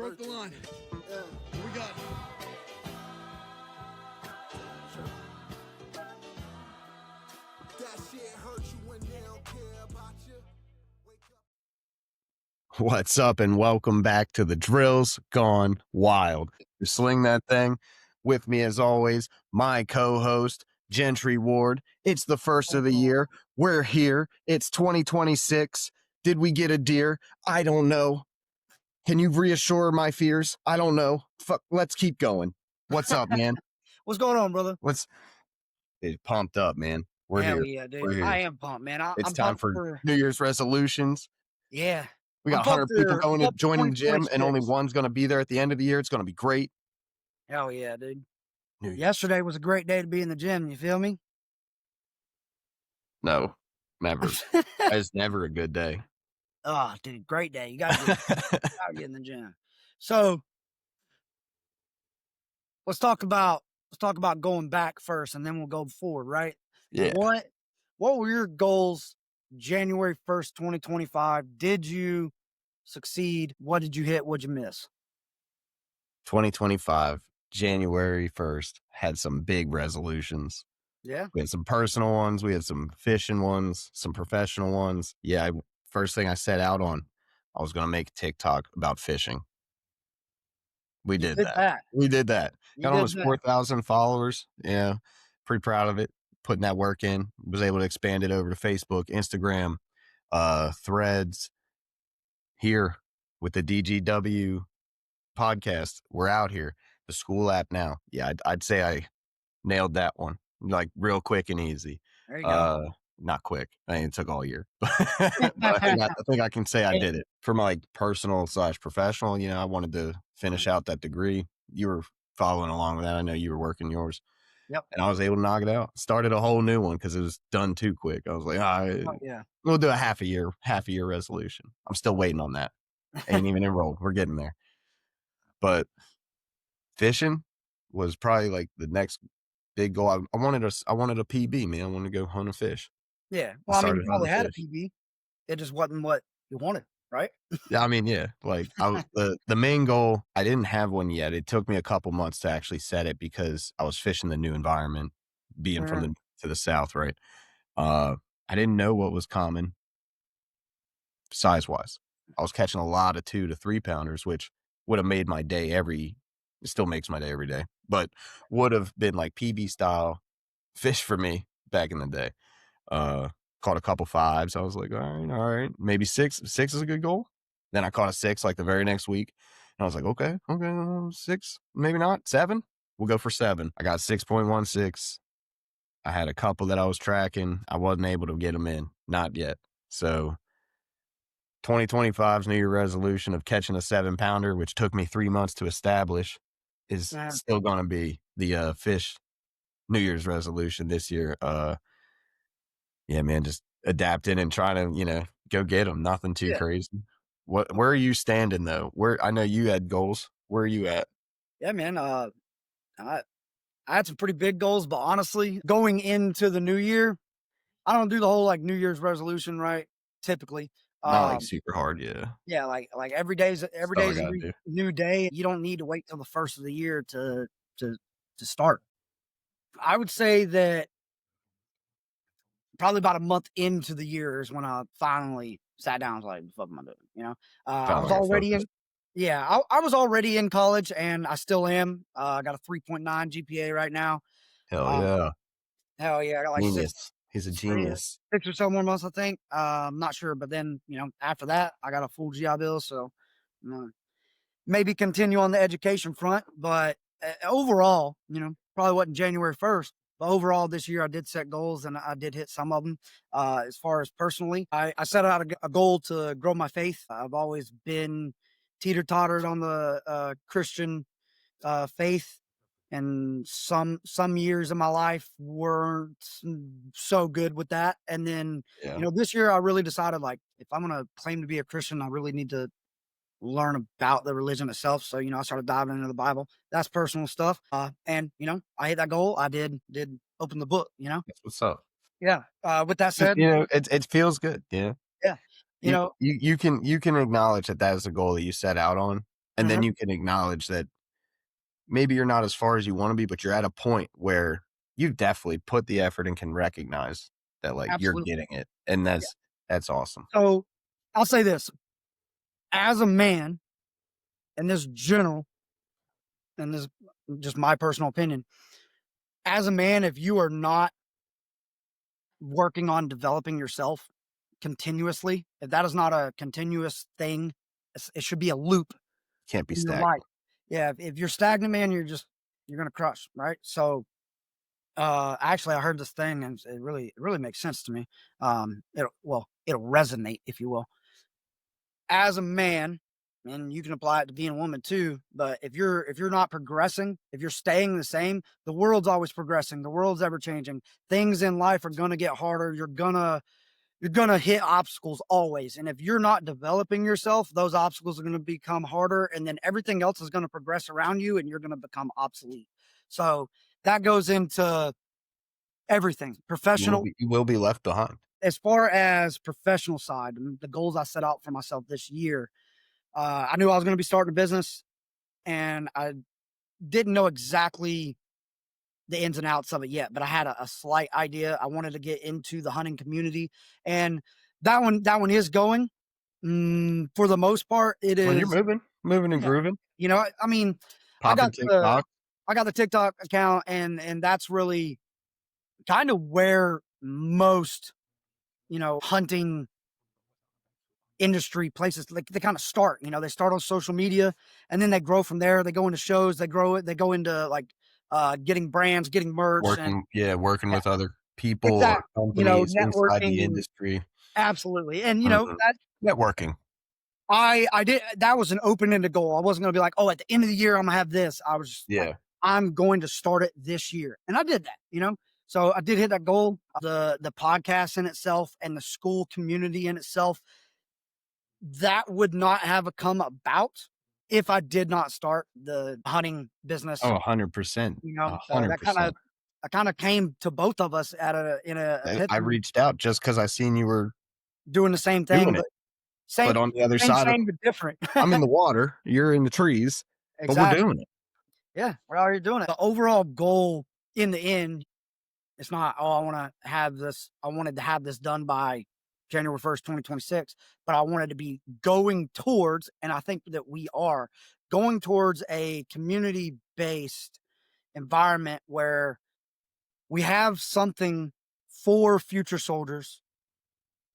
broke the line. Yeah. What we got? That shit hurt you when they don't care about you. Wake up. What's up, and welcome back to the Drills Gone Wild. You sling that thing. With me, as always, my co-host, Gentry Ward. It's the first of the year. We're here. It's 2026. Did we get a deer? I don't know. Can you reassure my fears? I don't know. Fuck, let's keep going. What's up, man? What's going on, brother? It's pumped up, man. We're Hell here. yeah, dude. We're here. I am pumped, man. It's I'm time pumped for New Year's resolutions. Yeah. We got I'm 100 pumped people for- going to pumped for join the gym, and only 2026. one's going to be there at the end of the year. It's going to be great. Hell yeah, dude. New Year. Yesterday was a great day to be in the gym. You feel me? No, never. It's never a good day. Oh, dude, great day. You gotta get in the gym. So let's talk about going back first, and then we'll go forward, right? Yeah. What were your goals January 1st, 2025? Did you succeed? What did you hit? What'd you miss? 2025, January 1st, had some big resolutions. Yeah. We had some personal ones. We had some fishing ones, some professional ones. Yeah, first thing I set out on, I was going to make a TikTok about fishing. We did that. We did that. Got almost 4,000 followers. Yeah, pretty proud of it. Putting that work in. Was able to expand it over to Facebook, Instagram, Threads. Here with the DGW podcast, we're out here. The school app now. Yeah, I'd say I nailed that one, like real quick and easy. There you go. Not quick. I mean, it took all year, but I think I can say I did it. For my like personal / professional, I wanted to finish out that degree. You were following along with that. I know you were working yours. Yep. And I was able to knock it out. Started a whole new one because it was done too quick. I was like, Yeah. we'll do a half a year resolution. I'm still waiting on that. Ain't even enrolled. We're getting there. But fishing was probably like the next big goal. I wanted a PB, man. I wanted to go hunt and fish. Yeah. Well, I mean, you started probably had a hunting PB. It just wasn't what you wanted, right? Yeah, I mean, yeah. Like the main goal, I didn't have one yet. It took me a couple months to actually set it because I was fishing the new environment, being from to the south, right? I didn't know what was common size wise. I was catching a lot of 2 to 3 pounders, which would have made my day it still makes my day every day, but would have been like PB style fish for me back in the day. Caught a couple 5s. I was like, all right, maybe 6 is a good goal. Then I caught a 6 like the very next week, and I was like, okay, 6, maybe not 7. We'll go for 7. I got 6.16. I had a couple that I was tracking. I wasn't able to get them in, not yet. So 2025's New Year resolution of catching a 7-pounder, which took me 3 months to establish, is still going to be the fish New Year's resolution this year. Yeah, man, just adapting and trying to, go get them. Nothing too crazy. Where are you standing though? I know you had goals. Where are you at? Yeah, man. I had some pretty big goals, but honestly, going into the new year, I don't do the whole like New Year's resolution, right? Typically. Not like super hard, yeah. Yeah, like every day's a new day. You don't need to wait till the first of the year to start. I would say that probably about a month into the year is when I finally sat down and was like, what the fuck am I doing? I was already I was already in college, and I still am. I got a 3.9 GPA right now. Hell yeah. Hell yeah. I got like genius. He's a genius. 6 or so more months, I think. I'm not sure. But then, after that, I got a full GI Bill. So maybe continue on the education front. But overall, probably wasn't January 1st. But overall, this year I did set goals, and I did hit some of them. As far as personally, I set out a goal to grow my faith. I've always been teeter-tottered on the Christian faith, and some years of my life weren't so good with that. And then, this year I really decided, like, if I'm going to claim to be a Christian, I really need to learn about the religion itself. So, I started diving into the Bible. That's personal stuff. And, I hit that goal. I did open the book, That's what's up. Yeah. With that said, it feels good. Yeah. Yeah. You can acknowledge that is a goal that you set out on. And then Mhm. you can acknowledge that maybe you're not as far as you want to be, but you're at a point where you've definitely put the effort and can recognize that like you're Absolutely. getting it. And Yeah. that's awesome. So I'll say this as a man, and this general, and this is just my personal opinion. As a man, if you are not working on developing yourself continuously, if that is not a continuous thing, it should be a loop Can't be in your life. stagnant. Yeah, if you're stagnant, man, you're gonna crush, right? So, actually, I heard this thing, and it really makes sense to me. It'll resonate, if you will. As a man, and you can apply it to being a woman too, but if you're not progressing, if you're staying the same, the world's always progressing. The world's ever changing. Things in life are gonna get harder. You're gonna hit obstacles always. And if you're not developing yourself, those obstacles are gonna become harder, and then everything else is gonna progress around you and you're gonna become obsolete. So that goes into everything. Professional, You will be left behind. as far as professional side, the goals I set out for myself this year, I knew I was gonna be starting a business, and I didn't know exactly the ins and outs of it yet, but I had a slight idea. I wanted to get into the hunting community, and that one is going. For the most part, it Well, you're is. moving and Yeah, grooving, I mean, I popping got the TikTok. I got the TikTok account, and that's really kind of where most hunting industry places, like, they kind of start. They start on social media, and then they grow from there. They go into shows, they grow it, they go into like getting brands, getting merch, and Working yeah, with other people or exactly. companies inside Networking the and industry. absolutely. And Mhm. that Networking. I did that was an open-ended goal. I wasn't gonna be like, "Oh, at the end of the year, I'm gonna have this." I was just like, Yeah. "I'm going to start it this year." And I did that. So I did hit that goal. The podcast in itself and the school community in itself, that would not have come about if I did not start the hunting business. Oh, 100%. So that 100%. kinda came to both of us at a in a I epiphany, reached out just because I seen you were doing the same thing, doing it, but same but on the other same, side of same, but different. I'm in the water, you're in the trees, but we're Exactly. doing it. Yeah, we're already doing it. The overall goal in the end, it's not, "Oh, I wanted to have this done by January 1st, 2026," but I wanted to be going towards, and I think that we are going towards a community-based environment where we have something for future soldiers.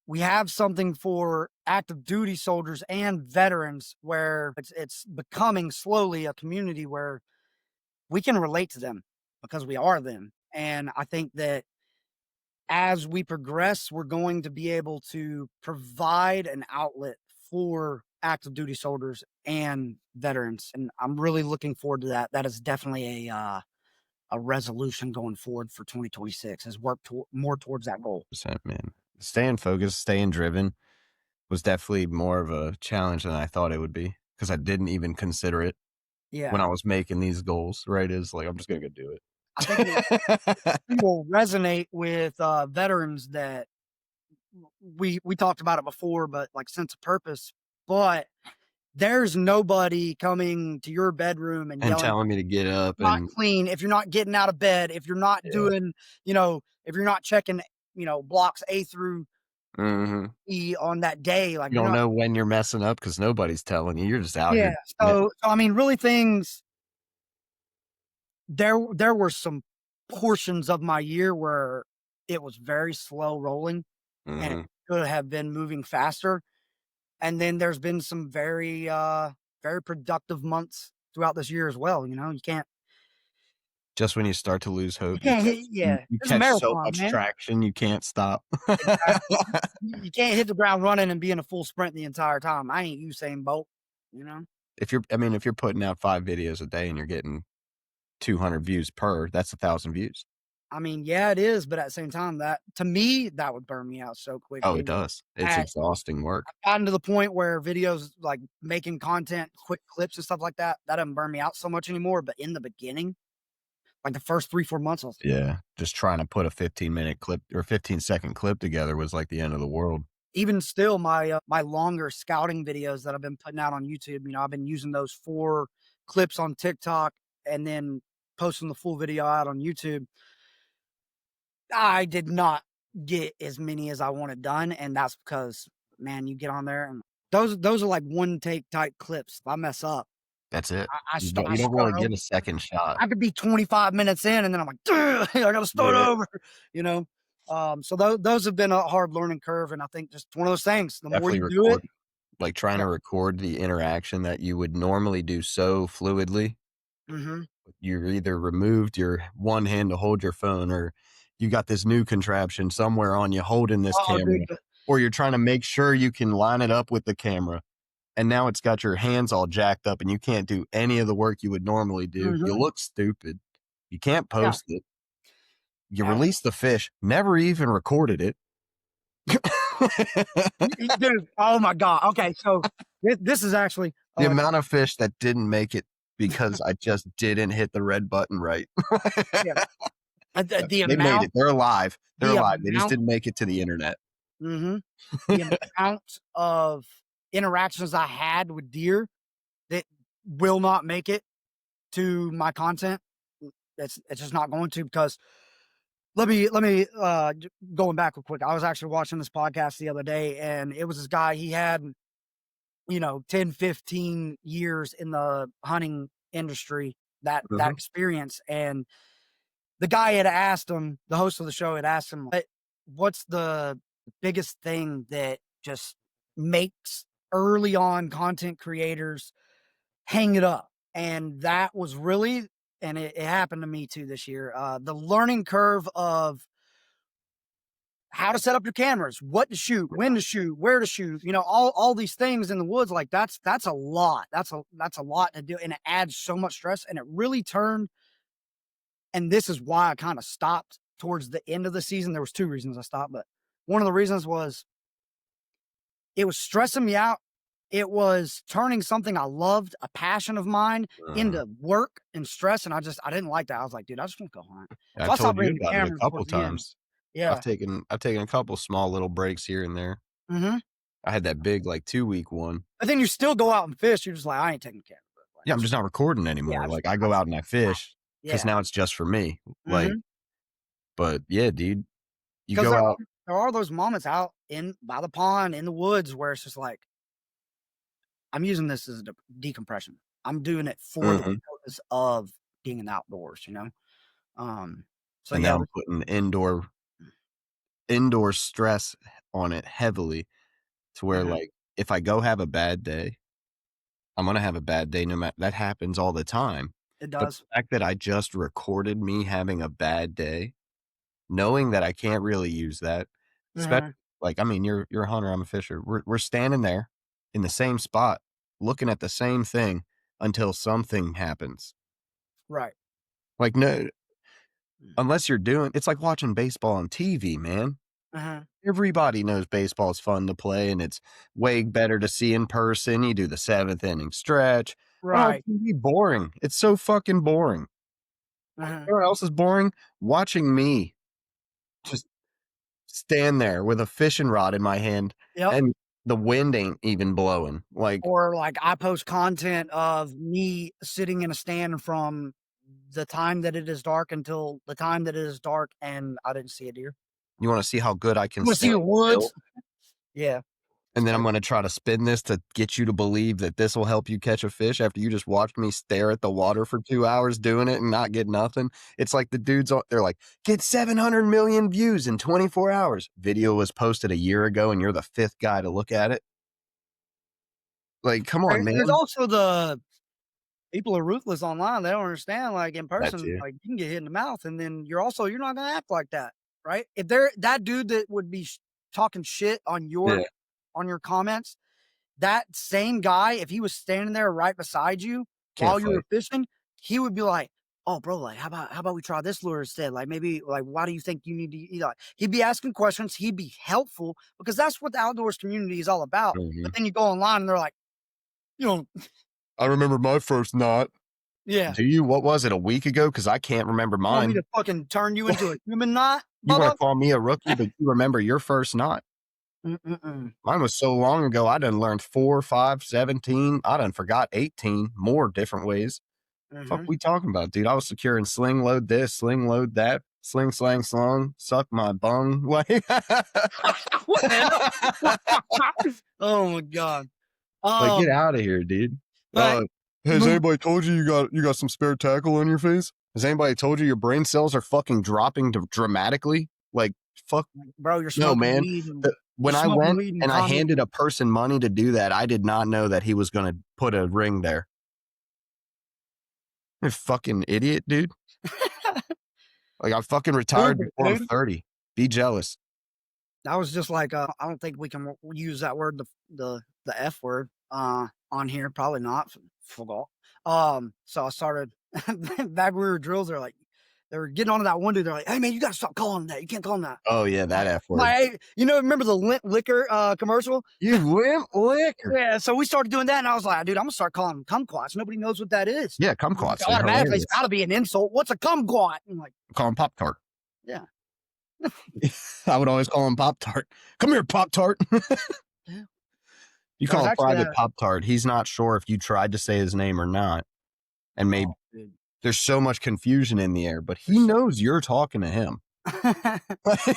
We have something for active duty soldiers and veterans, where it's becoming slowly a community where we can relate to them because we are them. And I think that as we progress, we're going to be able to provide an outlet for active duty soldiers and veterans. And I'm really looking forward to that. That is definitely a resolution going forward for 2026, is work more towards that goal. Percent, man. Staying focused, staying driven was definitely more of a challenge than I thought it would be because I didn't even consider it when Yeah. I was making these goals, right? Is like, I'm just gonna go do I think it. it will resonate with veterans that we talked about it before, but like sense of purpose. But there's nobody coming to your bedroom and And yelling, telling me to get up "Not and clean," if you're not getting out of bed, if you're not yeah. doing, if you're not checking, blocks A through Mhm. E on that day, like You you're don't not. know when you're messing up because nobody's telling you. You're just out Yeah. here doing it. So I mean, really, there were some portions of my year where it was very slow rolling, and it Mhm. could have been moving faster. And then there's been some very productive months throughout this year as well. Just when you start to lose You hope, can't hit, yeah. you It's a catch so marathon, much man. traction, you can't stop. Exactly. You can't hit the ground running and be in a full sprint the entire time. I ain't Usain Bolt, you know? If you're putting out 5 videos a day and you're getting 200 views per, that's 1,000 views. I mean, yeah, it is, but at the same time, that to me, that would burn me out so Oh, it quickly. does. It's At exhausting work. Gotten to the point where videos, like making content, quick clips and stuff like that, that doesn't burn me out so much anymore. But in the beginning, like the first 3, 4 months, I was Yeah, just trying to put a 15-minute clip or 15-second clip together was like the end of the world. even still, my longer scouting videos that I've been putting out on YouTube, you know, I've been using those 4 clips on TikTok and then posting the full video out on YouTube. I did not get as many as I wanted done, and that's because, man, you get on there and those are like one take type clips. If I mess up, That's it. I You start don't I you don't start really over. get a second shot. I could be 25 minutes in, and then I'm like, "Duh, I gotta start Yeah, over," you know? So those have been a hard learning curve, and I think just one of those things, the more definitely you do it. record like, trying Yeah. to record the interaction that you would normally do so fluidly. Mhm. You're either removed your one hand to hold your phone, or you got this new contraption somewhere on you holding this Oh, camera, dude, or you're trying to make sure you can line it up with the camera, and now it's got your hands all jacked up and you can't do any of the work you would normally do. You mhm. look stupid. You can't Yeah. post it. You Uh, release the fish, never even recorded it. dude, oh my god. Okay, so this is actually, The amount of fish that didn't make it because I just didn't hit the red button right. yeah, the They made amount it. They're alive. They're the alive. They just amount didn't make it to the internet. mhm, the amount of interactions I had with deer that will not make it to my content. It's just not going to, because going back real quick. I was actually watching this podcast the other day, and it was this guy. He had, you know, 10, 15 years in the hunting industry, that Mhm. experience. And the guy had asked him, the host of the show had asked him, what's the biggest thing that just makes early on content creators hang it up? And that was really, and it happened to me too this year, the learning curve of how to set up your cameras, what to shoot, when to shoot, where to shoot, you know, all these things in the woods. Like that's a lot. That's a lot to do. And it adds so much stress. And it really turned, and this is why I kind of stopped towards the end of the season. There was 2 reasons I stopped, but one of the reasons was it was stressing me out. It was turning something I loved, a passion of mine, Mhm. into work and stress. And I didn't like that. I was like, dude, I just want to go hunt. So I've I stopped told you bringing the about it a cameras couple towards the end. times. Yeah. I've taken a couple small little breaks here and there. Hmm. I had that big, like, 2-week one. But then you still go out and fish. You're just like, I ain't taking the camera. Like, Yeah, I'm just not recording yeah, anymore. Like, I go out and I fish because yeah. now it's just for me. Like, Mhm. but yeah, dude, you 'Cause go out. there are those moments out in by the pond, in the woods, where it's just like, I'm using this as a decompression. I'm doing it for the Mhm. purpose of being in the outdoors, you know? Um, so And yeah. now I'm putting indoor stress on it heavily to where, Mhm. like, if I go have a bad day, I'm gonna have a bad day no matter that happens all the time. It But the does. fact that I just recorded me having a bad day, knowing that I can't really use that, especially Mhm. like, I mean, you're a hunter, I'm a fisher. We're standing there in the same spot, looking at the same thing until something happens. Right. Like, no, Mm. unless you're doing it's like watching baseball on TV, man. Mhm. Everybody knows baseball is fun to play, and it's way better to see in person. You do the 7th inning stretch. But on Right. TV, boring. It's so fucking boring. Mhm. You know what else is boring? Watching me just stand there with a fishing rod in my hand, Yep. and the wind ain't even blowing. Like, Or, like, I post content of me sitting in a stand from the time that it is dark until the time that it is dark, and I didn't see a deer. you wanna see how good I can You wanna see stand the still? woods? Yeah. It's And then I'm crazy. gonna try to spin this to get you to believe that this will help you catch a fish after you just watched me stare at the water for 2 hours doing it and not get nothing. It's like the dudes on they're like, "Get 700,000,000 views in 24 hours." Video was posted a year ago and you're the 5th guy to look at it. Like, come on, There's man. also the people are ruthless online. They don't understand, like, in That person, too. like, you can get hit in the mouth, and then you're not gonna act like that, right? If that dude that would be talking shit Yeah, on your comments, that same guy, if he was standing there right beside you can't while you were fight. fishing, he would be like, "Oh, bro, like, how about we try this lure instead? Like, maybe, like, why do you think you need to," you know, he'd be asking questions, he'd be helpful, because that's what the outdoors community is all about. But Mhm. then you go online and they're like, you know, I remember my first knot. yeah. Do you? What was it, a week ago? Because I can't remember You want me to mine. fucking turn you into a human knot, You wanna Bubba? call me a rookie, but you remember your first knot. Mm-mm-mm. Mine was so long ago, I done learned 4, 5, 17. I done forgot 18 more different ways. Fuck Mm-hmm. we talking about, dude? I was securing sling load this, sling load that, sling, slang, slung, suck my bung. Like, What the hell? Oh my god. get out of here, dude. But Has anybody told you you got some spare tackle on your face? Has anybody told you your brain cells are fucking dropping dramatically? Like, fuck. bro, you're No, smoking man. weed and When you're I smoking went weed and and I calming. handed a person money to do that, I did not know that he was going to put a ring there. You fucking idiot, dude. Like, I'm fucking retired Stupid, before I'm dude. 30. Be jealous. I was just like, I don't think we can use that word, the F word, on here. Probably not. Forgot. So I started back when we were drills. They were getting onto that one dude. They're like, hey man, you gotta stop calling him that. You can't call him that. Oh, yeah, that F word. Like, hey, remember the lint liquor commercial? You limp liquor. Yeah. So we started doing that, and I was like, dude, I'm gonna start calling him kumquats. Nobody knows what that is. Yeah, kumquats. They're Automatically, it's hilarious. got to be an insult. What's a kumquat? I'm like, Call him Pop Tart. yeah. I would always call him Pop Tart. Come here, Pop Tart. Yeah. You That was call him actually Private Pop Tart. He's not sure if you tried to say his name or not. And maybe dude. there's so much confusion in the air, but he knows you're talking to him.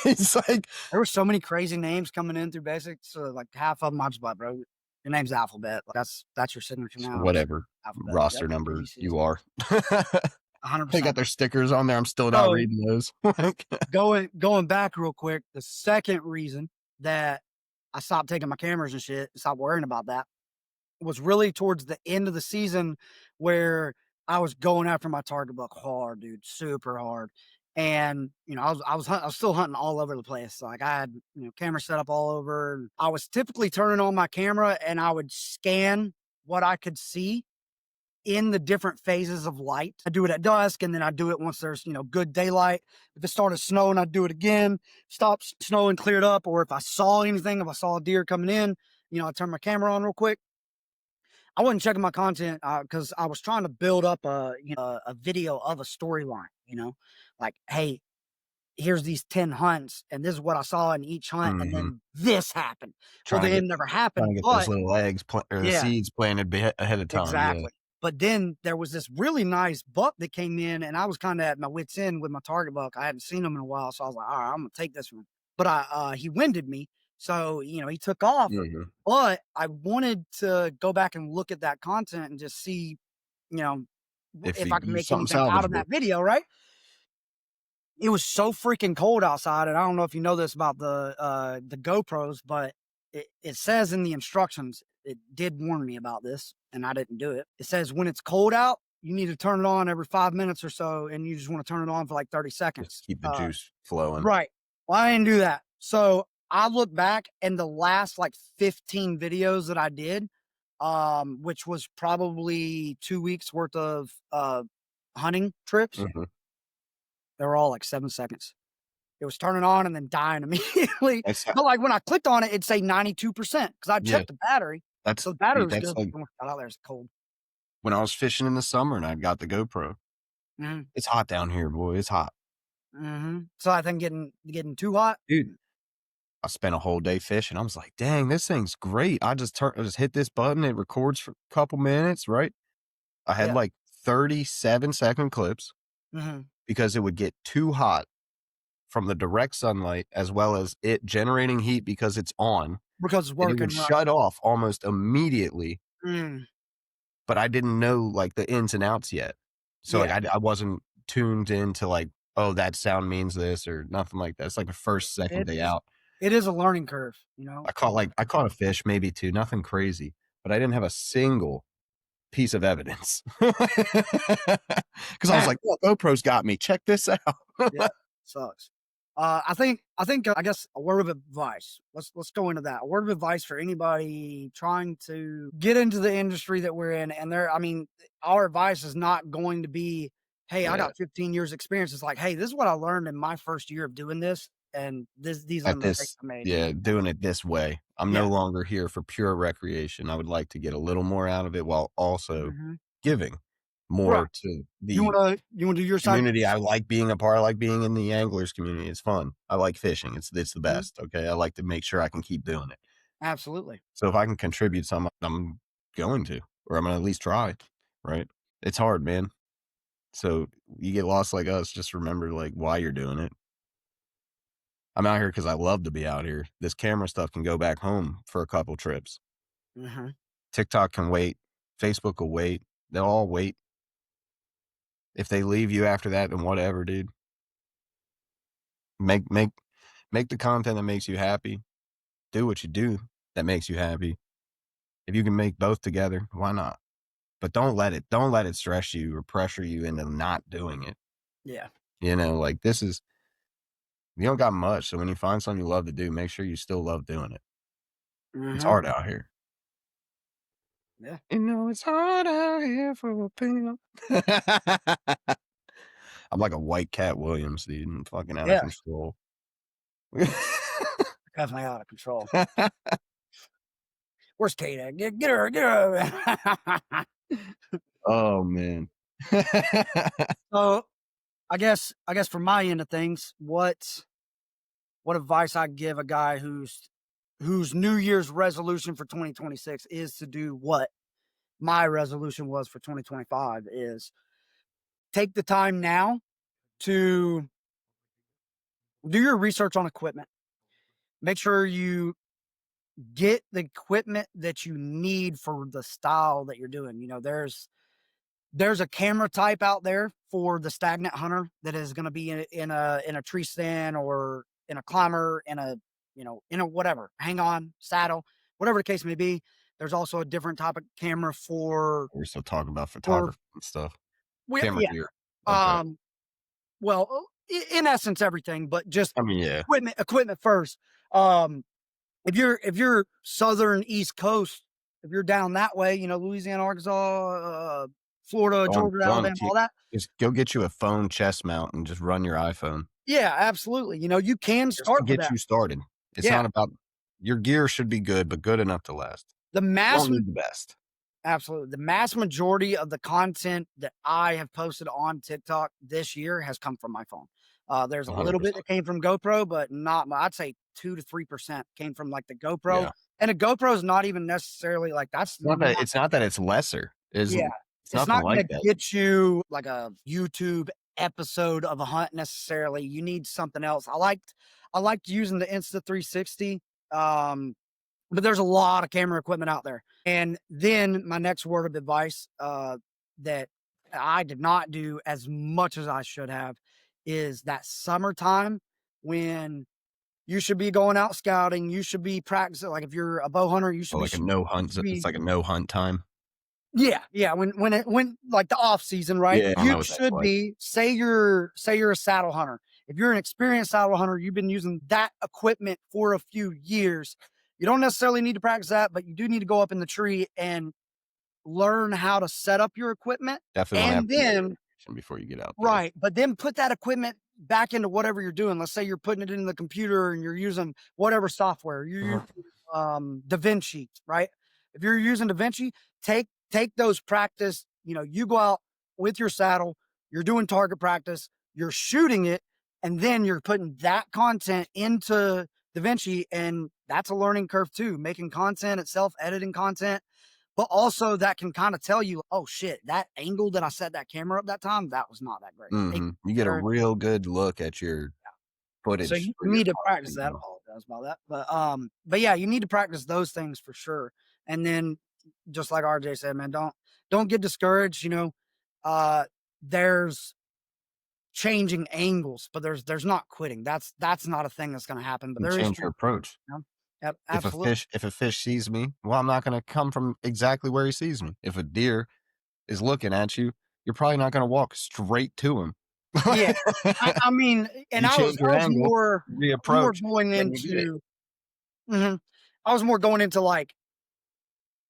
It's like, There were so many crazy names coming in through basics. So like half of them, I just like, bro, your name's Alphabet. Like, that's your signature now. whatever Alphabet. roster Yep, number ABCs. you are. 100%. They got their stickers on there. I'm still not Oh. reading those. Going back real quick, the second reason that I stopped taking my cameras and shit, stopped worrying about that, was really towards the end of the season where I was going after my target book hard, dude, super hard. And I was still hunting all over the place. Like I had camera set up all over. I was typically turning on my camera and I would scan what I could see in the different phases of light. I do it at dusk, and then I do it once there's good daylight. If it started snowing, I'd do it again. Stopped snowing, cleared up, or if I saw anything, if I saw a deer coming in, I'd turn my camera on real quick. I wasn't checking my content because I was trying to build up a video of a storyline. Like, hey, here's these 10 hunts, and this is what I saw in each hunt, and then this happened. Well, Trying to then it never happened. get But those little eggs or the seeds planted ahead of time. exactly. Yeah. But then there was this really nice buck that came in, and I was kind of at my wit's end with my target buck. I hadn't seen him in a while, so I was like, all right, I'm gonna take this one. But he winded me, so he took off. Mhm. But I wanted to go back and look at that content and just see, if I could make anything out of that video, right? It was so freaking cold outside, and I don't know if you know this about the GoPros, but it says in the instructions, it did warn me about this, and I didn't do it. It says when it's cold out, you need to turn it on every 5 minutes or so, and you just want to turn it on for like 30 seconds. Just keep the juice flowing. Right. Well, I didn't do that. So I look back, and the last like 15 videos that I did, which was probably 2 weeks worth of hunting trips, Mhm. they were all like 7 seconds. It was turning on and then dying immediately. That's But like when I clicked on it, it'd say 92% because I checked the battery. That's So the battery was that's good. like Oh, got out there, it's cold. when I was fishing in the summer and I got the GoPro. Mhm. It's hot down here, boy. It's hot. So I think getting too hot. Dude, I spent a whole day fishing. I was like, dang, this thing's great. I just hit this button. It records for a couple minutes, right? I had Yeah. like 37-second clips Mhm. because it would get too hot from the direct sunlight as well as it generating heat because it's on. Because it's And it working. would Right. shut off almost immediately. Mm. But I didn't know like the ins and outs yet. So Yeah. like I wasn't tuned into like, oh, that sound means this or nothing like that. It's like the first, second day out. It is a learning curve, I caught a fish, maybe two, nothing crazy, but I didn't have a single piece of evidence. Because I was like, well, GoPro's got me. Check this out. Yeah, sucks. I think I guess a word of advice. Let's go into that. A word of advice for anybody trying to get into the industry that we're in. And our advice is not going to be, hey, I got 15 years experience. It's like, hey, this is what I learned in my first year of doing this. And these are the mistakes I made. Yeah, doing it this way. I'm no longer here for pure recreation. I would like to get a little more out of it while also giving more to You the wanna do your side? community I like being a part. I like being in the anglers community. It's fun. I like fishing. It's the Mhm. best. Okay. I like to make sure I can keep doing it. Absolutely. So if I can contribute some, I'm going to, or I'm gonna at least try. Right. It's hard, man. So you get lost like us, just remember like why you're doing it. I'm out here because I love to be out here. This camera stuff can go back home for a couple trips. Mhm. TikTok can wait. Facebook will wait. They'll all wait. If they leave you after that, then whatever, dude. Make make make the content that makes you happy. Do what you do that makes you happy. If you can make both together, why not? But don't let it stress you or pressure you into not doing it. Yeah. Like you don't got much. So when you find something you love to do, make sure you still love doing it. It's Mhm. hard out here. Yeah. It's hard out here for a pimp. I'm like a white Cat Williams, dude. I'm fucking out of Yeah. control. Definitely out of control. Where's Kate at? Get her, get her. Oh man. So, I guess from my end of things, what advice I'd give a guy whose New Year's resolution for 2026 is to do what my resolution was for 2025 is take the time now to do your research on equipment. Make sure you get the equipment that you need for the style that you're doing. There's a camera type out there for the stagnant hunter that is going to be in a tree stand or in a climber in a whatever hang on saddle, whatever the case may be. There's also a different type of camera We're still talking about for photography and stuff. yeah. Camera gear. Okay. Um, well, in essence, everything, but just I mean, yeah. equipment first. Um, if you're southern East Coast, if you're down that way, Louisiana, Arkansas, Florida, Georgia, Go on Alabama, all that. just go get you a phone chest mount and just run your iPhone. Yeah, absolutely. You can Just to start with get that. you started. It's Yeah, not about your gear should be good, but good enough to last. the You mass don't need the best. absolutely. The mass majority of the content that I have posted on TikTok this year has come from my phone. There's a little bit 100%. that came from GoPro, but not mu I'd say 2 to 3% came from, like, the GoPro, Yeah. and a GoPro is not even necessarily like, that's not It's not that it's lesser. yeah. It's It's nothing not like gonna that. get you, like, a YouTube episode of a hunt necessarily. You need something else. I liked using the Insta360, um, but there's a lot of camera equipment out there. And then my next word of advice, that I did not do as much as I should have is that summertime when you should be going out scouting, you should be practicing. Like if you're a bow hunter, you should Or be, like a no you hunt should it's be like a no hunt time. yeah, yeah. When like the off season, right? Yeah, I You know what that's should like. be, say you're a saddle hunter. If you're an experienced saddle hunter, you've been using that equipment for a few years. You don't necessarily need to practice that, but you do need to go up in the tree and learn how to set up your equipment. Definitely wanna have And then preparation before you get out there. right, but then put that equipment back into whatever you're doing. Let's say you're putting it in the computer and you're using whatever software. You're Uh-huh. using DaVinci, right? If you're using DaVinci, take those practice, you go out with your saddle, you're doing target practice, you're shooting it, and then you're putting that content into DaVinci, and that's a learning curve too, making content itself, editing content. But also that can kind of tell you, oh shit, that angle that I set that camera up that time, that was not that great. Mhm. You get a real good look at your So footage you for your need to practice content, that. Apologize about that. But yeah, you need to practice those things for sure. And then just like RJ said, man, don't get discouraged. Uh there's changing angles, but there's not quitting. That's not a thing that's gonna happen. But and there is change your approach. Yep, If a absolutely. fish sees me, well, I'm not gonna come from exactly where he sees me. If a deer is looking at you, you're probably not gonna walk straight to him. Yeah. I mean, and You I was change your I was angle, more reapproach, going then you get it. into mhm. I was more going into like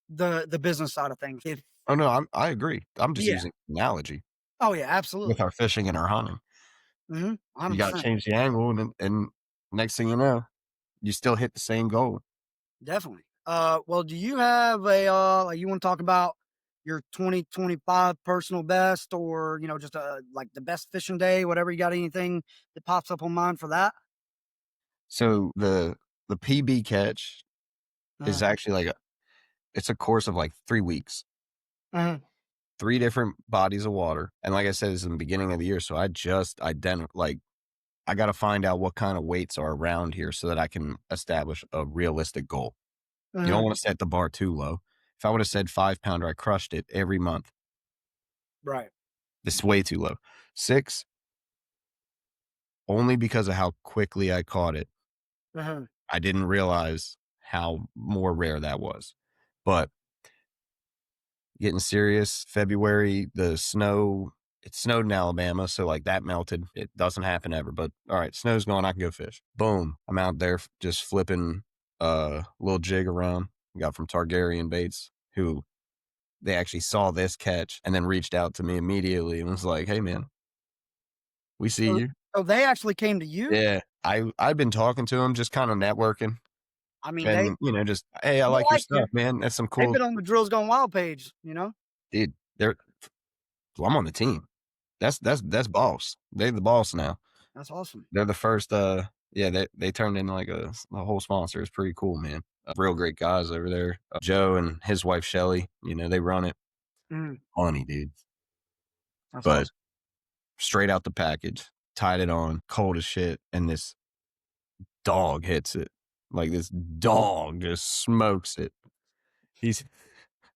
the business side of things. If Oh, no, I agree. I'm just yeah. using analogy Oh yeah, with absolutely. our fishing and our hunting. You gotta 100%. change the angle, and next thing you know, you still hit the same goal. Definitely. Well, do you have like you want to talk about your 2025 personal best, or just like the best fishing day, whatever. You got anything that pops up on mind for that? So the PB catch is Uh, actually it's a course of like 3 weeks, uh, 3 different bodies of water. And like I said, it's in the beginning of the year, so I just I got to find out what kind of weights are around here so that I can establish a realistic goal. You don't uh, want to set the bar too low. If I would have said 5-pounder, I crushed it every month. right. This is way too low. 6, only because of how quickly I caught it. Uh, I didn't realize how more rare that was. But getting serious, February, it snowed in Alabama, so like that melted. It doesn't happen ever, but all right, snow's gone, I can go fish. Boom. I'm out there just flipping a little jig around. Got from Targaryen Baits, who they actually saw this catch and then reached out to me immediately and was like, "Hey man, we see so, you." so they actually came to you? Yeah. I've been talking to him, just kind of networking. I mean, And, just, "Hey, I they like your like you. stuff, man. That's some They've cool." been on the Drills Gone Wild page, Dude, well, I'm on the team. That's boss. They're the boss now. That's awesome. They're the first, yeah, they turned into like a whole sponsor. It's pretty cool, man. Real great guys over there. Joe and his wife, Shelly, they run it. Mm, Funny, dude. that's But awesome. straight out the package, tied it on, cold as shit, and this dog hits it. Like this dog just smokes it.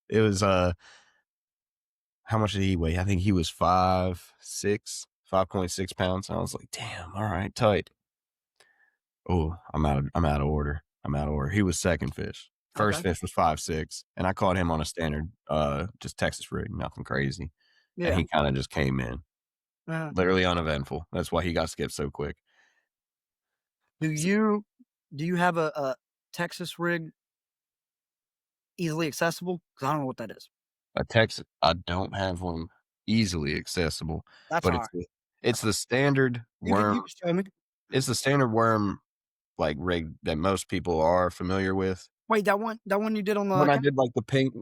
It was, how much did he weigh? I think he was 5.6 pounds. I was like, damn, all right, tight. Oh, I'm out of order. I'm out of order. He was second fish. First Okay. fish was 5.6, and I caught him on a standard, just Texas rig, nothing crazy. And Yeah. he kind of just came in, Uh, literally uneventful. That's why he got skipped so quick. do you have a Texas rig easily accessible? Because I don't know what that is. A Texas, I don't have one easily accessible, That's but all right. it's the standard You worm. can show me. It's the standard worm like rig that most people are familiar with. Wait, that one you did on the When account?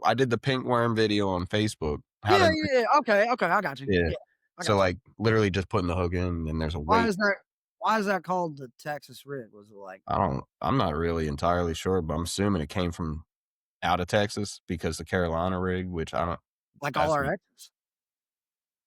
I did the pink worm video on Facebook. How Yeah, to yeah, yeah. Okay, okay, I got you. Yeah. Yeah, I So, got you. like, literally just putting the hook in, and then there's a Why weight. is that? Why is that called the Texas rig? Was it I'm not really entirely sure, but I'm assuming it came from out of Texas because the Carolina rig, which I don't like all that's our exes?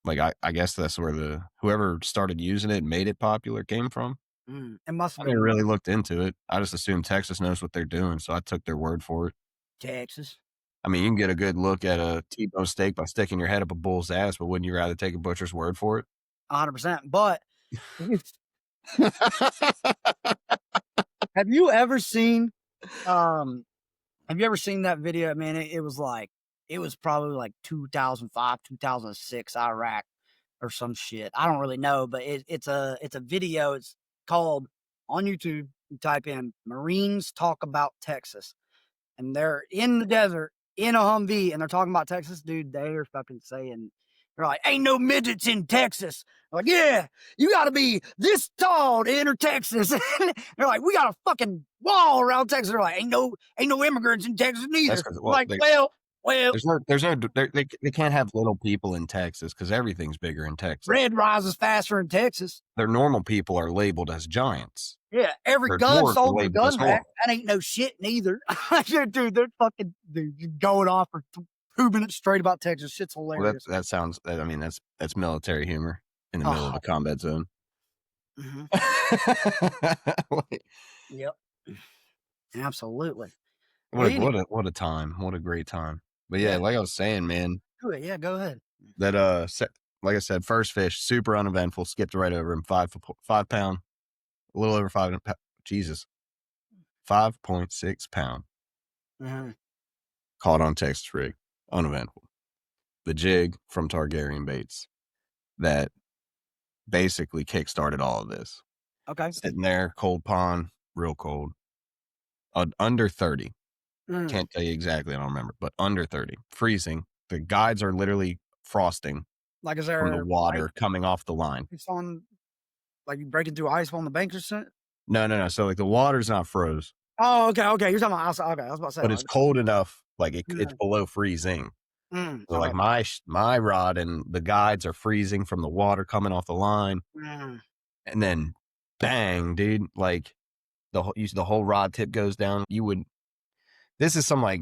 like, I guess that's where whoever started using it and made it popular came from. It must I have never been really looked into it. I just assumed Texas knows what they're doing, so I took their word for it. Texas. I mean, you can get a good look at a T-bone steak by sticking your head up a bull's ass, but wouldn't you rather take a butcher's word for it? 100%. But have you ever seen um have you ever seen that video? Man, it was probably like 2005, 2006 Iraq or some shit. I don't really know, but it's a video. It's called on YouTube. You type in Marines talk about Texas, and they're in the desert in a Humvee, and they're talking about Texas, dude. They are fucking saying, they're like, "Ain't no midgets in Texas." I'm like, yeah, you got to be this tall to enter Texas. They're like, we got a fucking wall around Texas. They're like, ain't no immigrants in Texas That's neither. 'cause, I'm well, like, well, there's no they can't have little people in Texas because everything's bigger in Texas. red rises faster in Texas. Their normal people are labeled as giants. Yeah, every Their gun dwarves are sold with a labeled gun as rack. normal. That ain't no shit neither. Dude, they're fucking going off for 2 minutes straight about Texas. Shit's Well, hilarious. I mean, that's military humor in the middle of Oh, a combat zone. mhm. Like, Yep, absolutely. what Well, a anyway, what a time. What a great time. But yeah, yeah, like I was saying, man, do it. Yeah, go ahead. that like I said, first fish, super uneventful, skipped right over him, 5 pound, a little over 5 Jesus, 5.6 pound, Mhm. caught on Texas rig, uneventful. The jig from Targaryen Baits that basically kickstarted all of this. Okay. Sitting there, cold pond, real cold. Under 30. Mm. Can't tell you exactly, I don't remember, but under 30. Freezing. The guides are literally frosting Like, is from the there water coming off the line. ice on, like you breaking through ice on the banks or something? No. So like the water's not froze, Oh, okay, okay. You're talking about outside. Okay, I was about to say, but like, it's cold enough, like it's yeah. below freezing. So like Okay. my rod and the guides are freezing from the water coming off the line, Mm, and then bang, dude, like the whole rod tip goes down. This is some like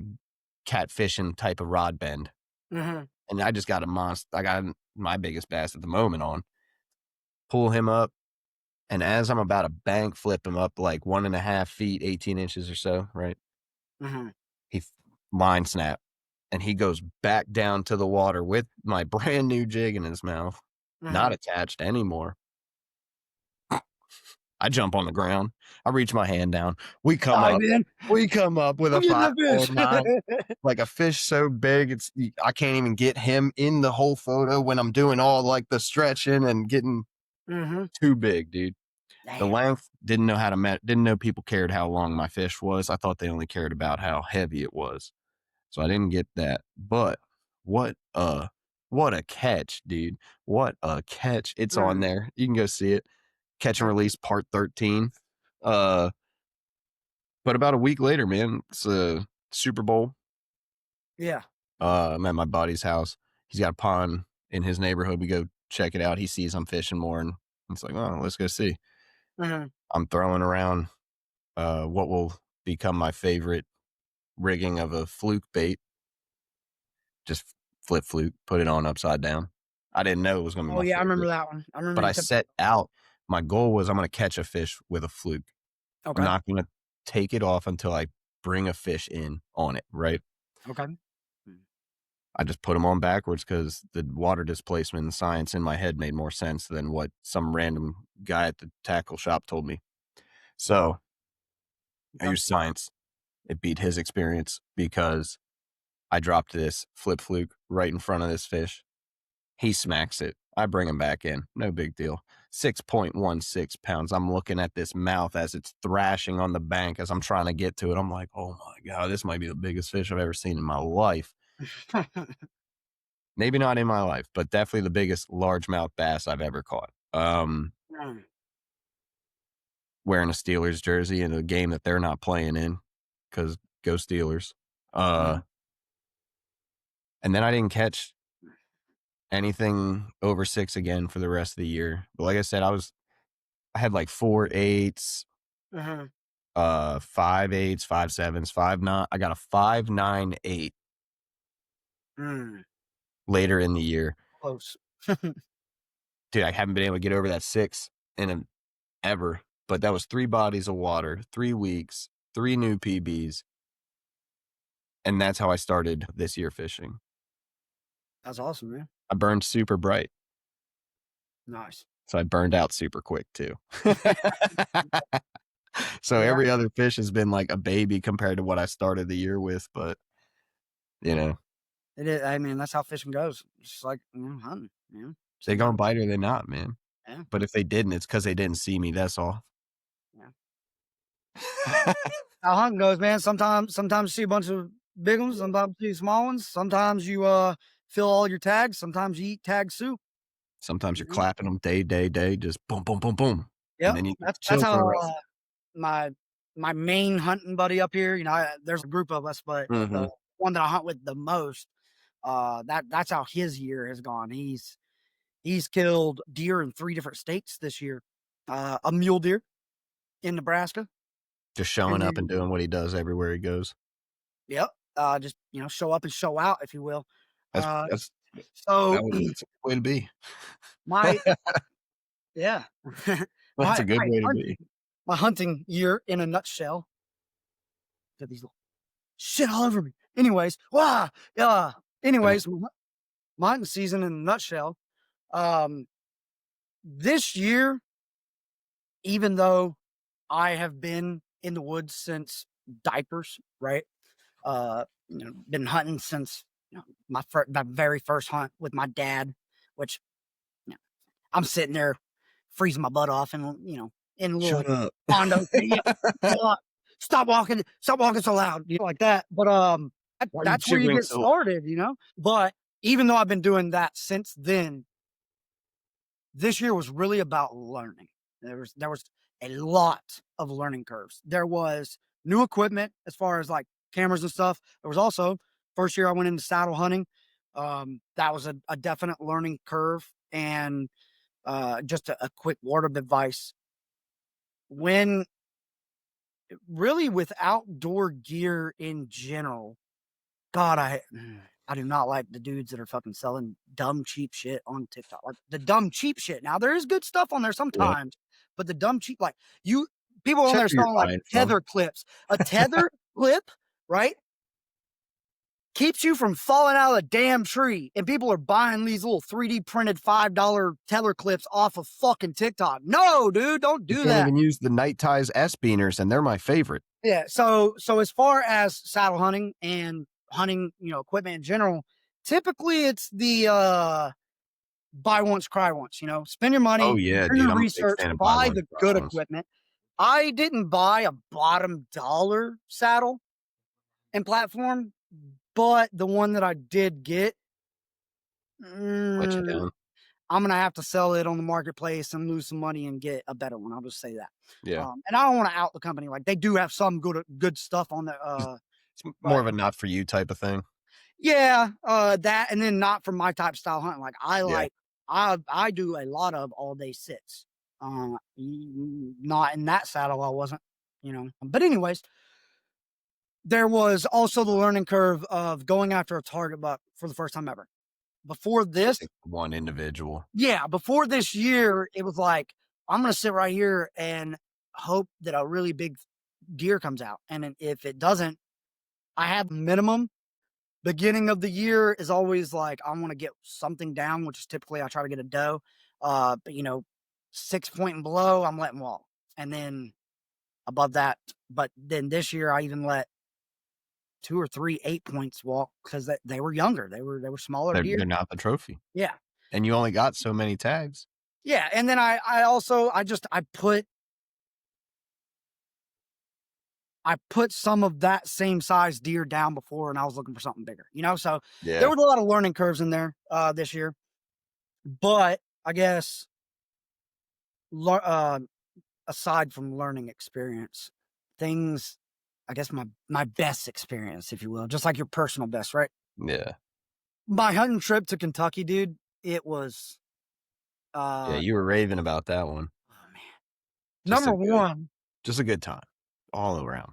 catfishing type of rod bend. mhm. And I just got a monster. I got my biggest bass at the moment on. Pull him up, and as I'm about to bank flip him up like 1.5 feet, 18 inches or so, right? Mhm. He line snap, and he goes back down to the water with my brand new jig in his mouth, not Mhm. attached anymore. I jump on the ground. I reach my hand down. We come Alright, up. man. We come up with I'm a getting that 5.9, fish. like a fish so big I can't even get him in the whole photo when I'm doing all like the stretching and getting Mhm. too big, dude. The Damn. length didn't know how to didn't know people cared how long my fish was. I thought they only cared about how heavy it was. So I didn't get that. But what a what a catch, dude. What a catch. It's on Mm, there. You can go see it. Catch and okay. release part 13. Uh but about a week later, man, it's a Super Bowl. Yeah. I'm at my buddy's house. He's got a pond in his neighborhood. We go check it out. He sees I'm fishing more and it's like, oh, let's go see. Mhm. I'm throwing around what will become my favorite rigging of a fluke bait. Just flip fluke, put it on upside down. I didn't know it was going to be Oh, my yeah, I remember favorite, that one. I remember but you I took. set out. My goal was I'm going to catch a fish with a fluke. I'm Okay. not going to take it off until I bring a fish in on it, right? Okay. Mm. I just put them on backwards because the water displacement and science in my head made more sense than what some random guy at the tackle shop told me. So I Okay. used science. It beat his experience because I dropped this flip fluke right in front of this fish. He smacks it. I bring him back in. No big deal. 6.16 pounds. I'm looking at this mouth as it's thrashing on the bank as I'm trying to get to it. I'm like, oh my God, this might be the biggest fish I've ever seen in my life. Maybe not in my life, but definitely the biggest largemouth bass I've ever caught. Mm, Wearing a Steelers jersey in a game that they're not playing in because go Steelers. mhm. And then I didn't catch anything over 6 again for the rest of the year. But like I said, I had like 4.8s, Mhm. 5.8s, 5.7s, 5.9. I got a 5.98 Mm. later in the year. Close. Dude, I haven't been able to get over that 6 ever. But that was 3 bodies of water, 3 weeks, 3 new PBs. And that's how I started this year fishing. That's awesome, man. I burned super bright. Nice. So I burned out super quick too. So Yeah. every other fish has been like a baby compared to what I started the year with. But, you know, It is. I mean, that's how fishing goes. It's just like, hunting, they Sit gonna down. bite or they not, man. Yeah. But if they didn't, it's because they didn't see me. That's all. Yeah. How hunting goes, man. Sometimes you see a bunch of big ones, sometimes you see small ones. Sometimes you fill all your tags. Sometimes you eat tag soup. Sometimes you're Mhm. clapping them day, just boom, boom, boom, boom. And Yep. then you That's chill for the how rest. my my main hunting buddy up here. There's a group of us, but the Mhm. one that I hunt with the most, that's how his year has gone. He's killed deer in 3 different states this year. A mule deer in Nebraska, Just and showing up and then doing what he does everywhere he goes. yep, just show up and show out, if you will. That's Uh, that's so that's a good way to be. my yeah, That's a good way to be. my hunting year in a nutshell. Got these little shit all over me. Anyways, yeah. Come on. Anyways, my hunting season in a nutshell. Um, this year, even though I have been in the woods since diapers, right? Been hunting since my very first hunt with my dad, which you know, I'm sitting there freezing my butt off and in a little Shut up. condo thing. Yeah, stop walking so loud, like that. But Why are you that's where you jiggling get so started. But even though I've been doing that since then, this year was really about learning. There was a lot of learning curves. There was new equipment as far as like cameras and stuff. There was also first year I went into saddle hunting. That was a definite learning curve. And just a quick word of advice. When really with outdoor gear in general, God, I do not like the dudes that are fucking selling dumb cheap shit on TikTok. Like the dumb cheap shit. Now there is good stuff on there Yeah. sometimes, but the dumb cheap, like people on Check there who you're selling like buying from. tether clips. A tether clip, right? Keeps you from falling out of a damn tree. And people are buying these little 3D printed $5 tether clips off of fucking TikTok. No, dude, don't You do can't that. even use the Night Ties S-Beaners, and they're my favorite. Yeah. So as far as saddle hunting and hunting, equipment in general, typically it's the buy once, cry once, spend your money, Oh, yeah, do dude, your I'm a big research, fan of buy buy one, the cry good ones. equipment. I didn't buy a bottom dollar saddle and platform, but the one that I did get, Let you down. I'm gonna have to sell it on the marketplace and lose some money and get a better one. I'll just say that. Yeah. And I don't want to out the company. Like they do have some good stuff on the It's more but of a not for you type of thing. yeah, that and then not for my type of style hunting. Like Yeah. I do a lot of all day sits. Not in that saddle, I wasn't, But anyways, there was also the learning curve of going after a target buck for the first time ever. Before this, One individual. yeah, before this year, it was like, I'm gonna sit right here and hope that a really big deer comes out. And then if it doesn't, I have minimum. Beginning of the year is always like, I want to get something down, which is typically I try to get a doe. But 6 point and below, I'm letting walk. And then above that, but then this year I even let 2 or 3 8 points walk because they were younger. They were smaller deer. They're not the trophy. Yeah. And you only got so many tags. Yeah. And then I put some of that same size deer down before and I was looking for something bigger, so Yeah. there was a lot of learning curves in there this year, but I guess aside from learning experience, things, I guess my best experience, if you will, just like your personal best, right? Yeah. My hunting trip to Kentucky, dude, it was, Yeah, you were raving about that one. oh man, Just number one, just a good time all around.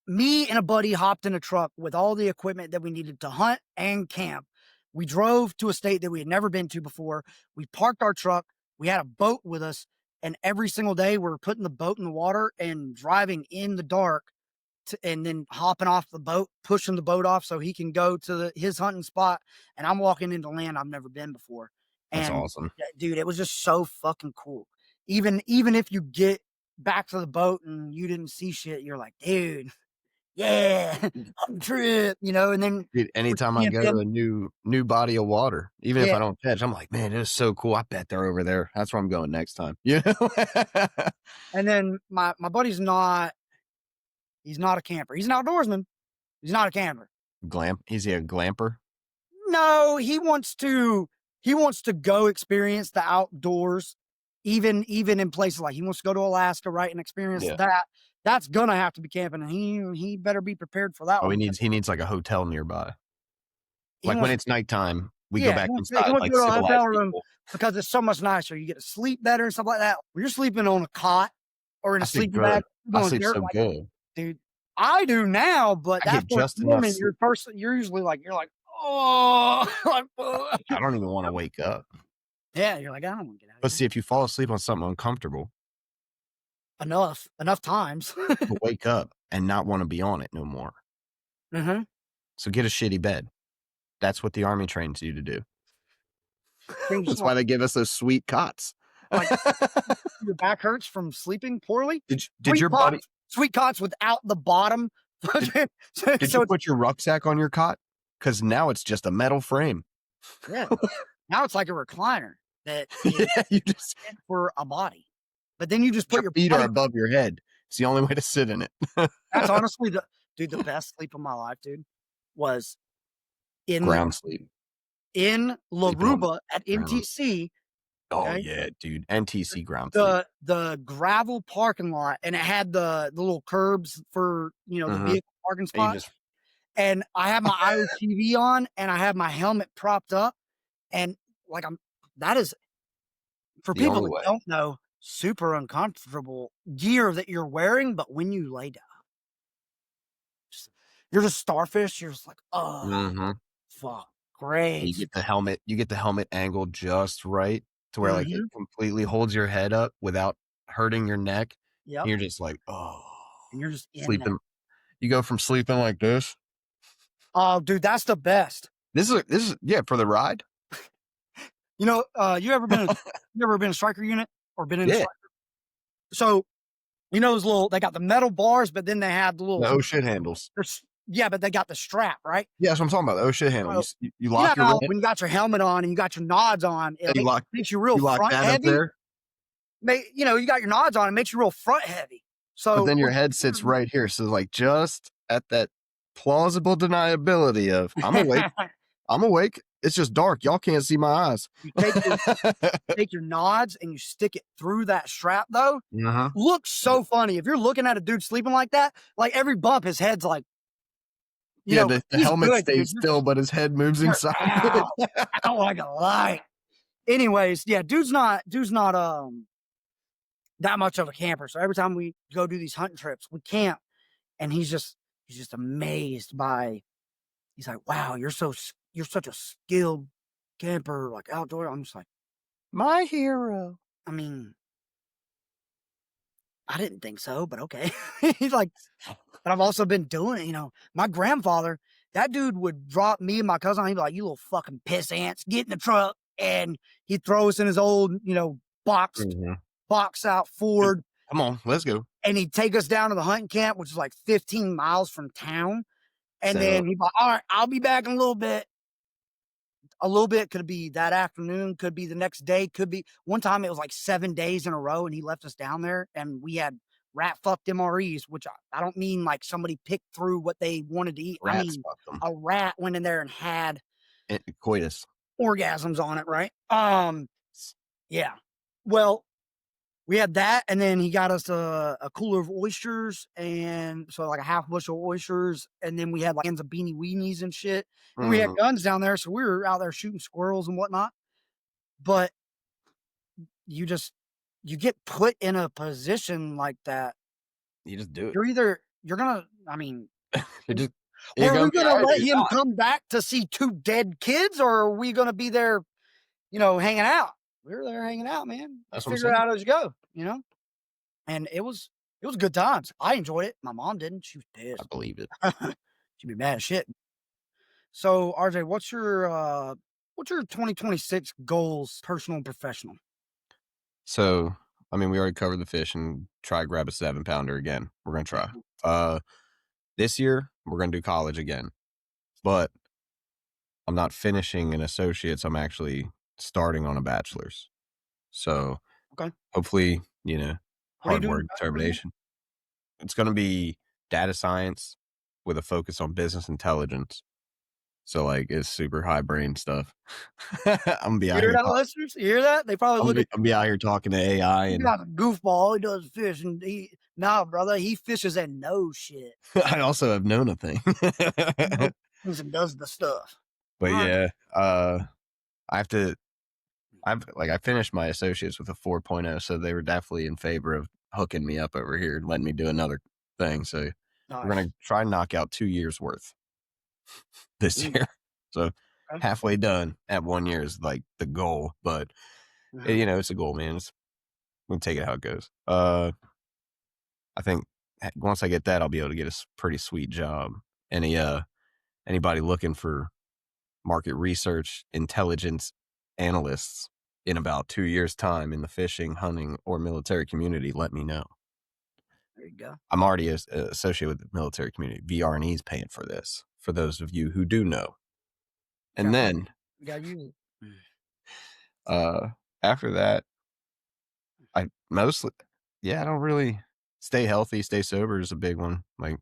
me and a buddy hopped in a truck with all the equipment that we needed to hunt and camp. We drove to a state that we had never been to before. We parked our truck. We had a boat with us. And every single day we were putting the boat in the water and driving in the dark and then hopping off the boat, pushing the boat off so he can go to his hunting spot. And I'm walking into land I've never been before. That's And awesome. dude, it was just so fucking cool. Even if you get back to the boat and you didn't see shit, you're like, dude, yeah, hunting trip, and then Dude, anytime I go to a new body of water, even if I don't catch, I'm like, man, it is so cool. I bet they're over there. That's where I'm going next time. And then my buddy's he's not a camper. He's an outdoorsman. He's not a camper. Is he a glamper? No, he wants to go experience the outdoors, even in places like he wants to go to Alaska, right, and experience that. That's gonna have to be camping, and he better be prepared for that Oh, one. he needs like a hotel nearby. Like when it's nighttime, we go back inside he wants like to go to a hotel civilized room people. because it's so much nicer. You get to sleep better and stuff like that. When you're sleeping on a cot or in a sleeping bag, I sleep so good. dude. I do now, but I that's get just enough woman. You're usually like, oh, I don't even want to wake up. Yeah, you're like, I don't want to get out. But see, if you fall asleep on something uncomfortable enough times, you'll wake up and not want to be on it no more. Mm-hmm. So get a shitty bed. That's what the Army trains you to do. That's why they give us those sweet cots. Like, your back hurts from sleeping poorly? Did your buddy... Sweet cots without the bottom. Did you put your rucksack on your cot? Because now it's just a metal frame. Yeah. Now it's like a recliner that you just for a body. But then you just put your feet are above your head. It's the only way to sit in it. That's honestly the best sleep of my life, dude, was in ground sleep. In Laruba at NTC. Oh yeah, dude. NTC ground sleep. The gravel parking lot, and it had the little curbs for the vehicle parking spots. and I have my IOTV on, and I have my helmet propped up, and like that is for The people only that way. don't know, super uncomfortable gear that you're wearing, but when you lay down, you're just starfish. You're just like, oh, Mhm. fuck, You great. get the helmet angled just right to where, like, it Mhm. completely holds your head up without hurting your neck. Yep. And you're just like, "Oh." And you're just in there. Sleeping you go from sleeping like this. Oh, dude, that's the best. This is yeah, for the ride? You know, you ever been a striker unit or been in a Yeah. striker? So, you know those little they got the metal bars, but then they have the The little oh shit handles. yeah, but they got the strap, right? Yeah, that's what I'm talking about, the oh shit handle. So, You you know lock your how wrist, when you got your helmet on and you got your nods on, and makes you real you lock front that up heavy? there, You know, you got your nods on, it makes you real front heavy. but So, then your head sits right here, so, like, just at that plausible deniability of, I'm awake, it's just dark, y'all can't see my eyes." you take your nods and you stick it through that strap though. Uh-huh. Looks so funny. If you're looking at a dude sleeping like that, like every bump, his head's like, you Yeah, know, the he's helmet good, dude. stays still, but his head moves You're inside. ow, ow like a light. Anyways, yeah, dude's not that much of a camper. So every time we go do these hunting trips, we camp, and he's just amazed by. He's like, "Wow, you're such a skilled camper, like outdoor." I'm just like, My hero. I mean, I didn't think so, but okay. He's like, but I've also been doing it. You know, my grandfather, that dude would drop me and my cousin. He'd be like, "You little fucking piss ants, get in the truck," and he'd throw us in his old, Mhm. box out Ford, Come on, let's go. and he'd take us down to the hunting camp, which is like 15 miles from town. And Set up. then he'd be like, "All right, I'll be back in a little bit." A little bit could be that afternoon, could be the next day, could be one time it was like 7 days in a row, and he left us down there, and we had rat fucked MREs, which I don't mean like somebody picked through what they wanted to eat. I Rats mean, fuck them. a rat went in there and had Coitus. orgasms on it, right? Yeah. Well, we had that, and then he got us a cooler of oysters, and so like a half bushel of oysters, and then we had like cans of beanie weenies and shit. And we had Mhm. guns down there, so we were out there shooting squirrels and whatnot. But you just you get put in a position like that. You just do it. You're gonna I mean, You just you're were gonna we be gonna alright or let you're him not. come back to see two dead kids, or are we gonna be there, hanging out? We were there hanging out, man. You That's what I'm figure it saying. out as you go, And it was good times. I enjoyed it. My mom didn't. She was I pissed. believe it. She'd be mad as shit. So, RJ, what's your 2026 goals, personal and professional? So, I mean, we already covered the fish and try to grab a 7-pounder again. We're gonna try. This year, we're gonna do college again, but I'm not finishing an associate's, I'm actually starting on a bachelor's. So, Okay. hopefully, What are you hard doing? work, determination. It's gonna be data science with a focus on business intelligence. So, like, it's super high brain stuff. Imma be You out hear here that, talk listeners? You hear that? They probably look at Imma be out here talking to AI you and got a goofball. He does fish, and nah, brother, he fishes and knows shit. I also have known a thing. He knows and does the stuff. But All right. yeah, I have to I finished my associates with a 4.0, so they were definitely in favor of hooking me up over here and letting me do another thing. So we're Nice. gonna try and knock out 2 years worth this Mm, year. So okay. halfway done at 1 year is like the goal, but Uh-huh. it's a goal, man. We'll take it how it goes. I think once I get that, I'll be able to get a pretty sweet job. Anybody looking for market research intelligence analysts in about 2 years' time in the fishing, hunting, or military community, let me know. There you go. I'm already associated with the military community. VRNE is paying for this, for those of you who do know. And Got then we got you. Mm. uh, after that, I mostly, I don't really stay healthy, stay sober is a big one. Like,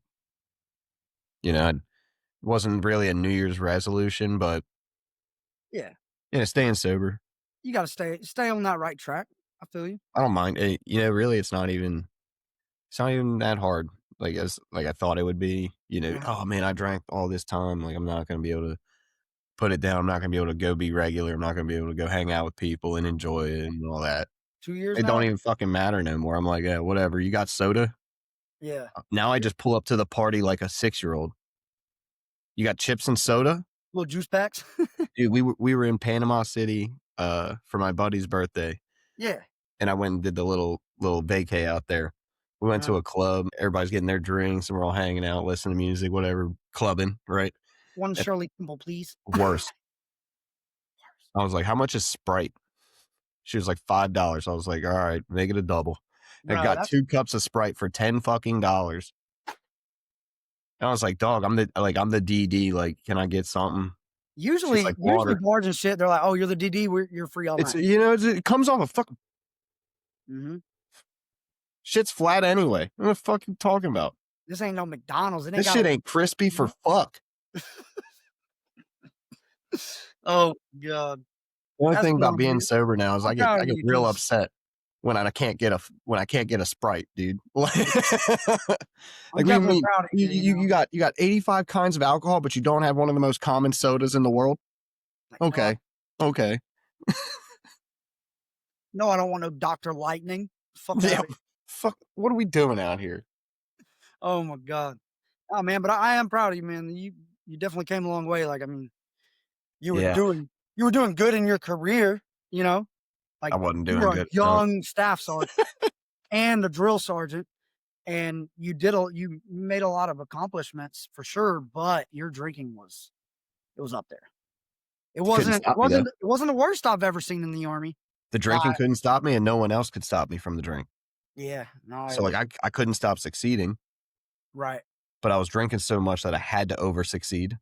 it wasn't really a New Year's resolution, but Yeah, staying sober. you got to stay on that right track. I feel you. I don't mind. Really, it's not even that hard. like as like I thought it would be. Oh man, I drank all this time. Like I'm not gonna be able to put it down. I'm not gonna be able to go be regular. I'm not gonna be able to go hang out with people and enjoy it and all that. 2 years It now? don't even fucking matter no more. I'm like, yeah, whatever. You got soda? Yeah. Now I just pull up to the party like a 6-year-old. You got chips and soda? Little juice packs? Dude, we were in Panama City for my buddy's birthday, Yeah. and I went and did the little vacay out there. We went to a club. Everybody's getting their drinks, and we're all hanging out, listening to music, whatever, clubbing, right? One Shirley Temple, please. Worse. I was like, how much is Sprite? She was like $5. I was like, all right, make it a double. I Bro, got that's 2 cups of Sprite for $10 fucking. And I was like, dog, I'm the DD. Like, can I get something? usually like, water. bars and shit, they're like, "Oh, you're the DD, you're free all It's night." it comes off a fucking Mhm. shit's flat anyway. What the fuck you talking about? This ain't no McDonald's. It ain't This got shit ain't crispy for fuck. Oh god. The only That's thing about dumb, being dude. sober now is I'm I get proud of you, real 'cause upset when I can't get a Sprite, dude. Like, I'm what do you definitely mean? proud of you, you know? You got 85 kinds of alcohol, but you don't have one of the most common sodas in the world? Like, Okay. Okay. No, I don't want no Dr. Lightning. Fuck Yeah. outta here. Fuck. What are we doing out here? Oh my god. Oh man, but I am proud of you, man. You definitely came a long way. Like, I mean, you were Yeah. doing good in your career, you know? Like, I wasn't you doing were a good. young staff sergeant and a drill sergeant, and you made a lot of accomplishments for sure, but your drinking was up there. It Couldn't stop me, though. it wasn't the worst I've ever seen in the Army. The drinking couldn't stop me, and no one else could stop me from the drink. Yeah, no, So, like, I couldn't stop succeeding, right. but I was drinking so much that I had to over succeed,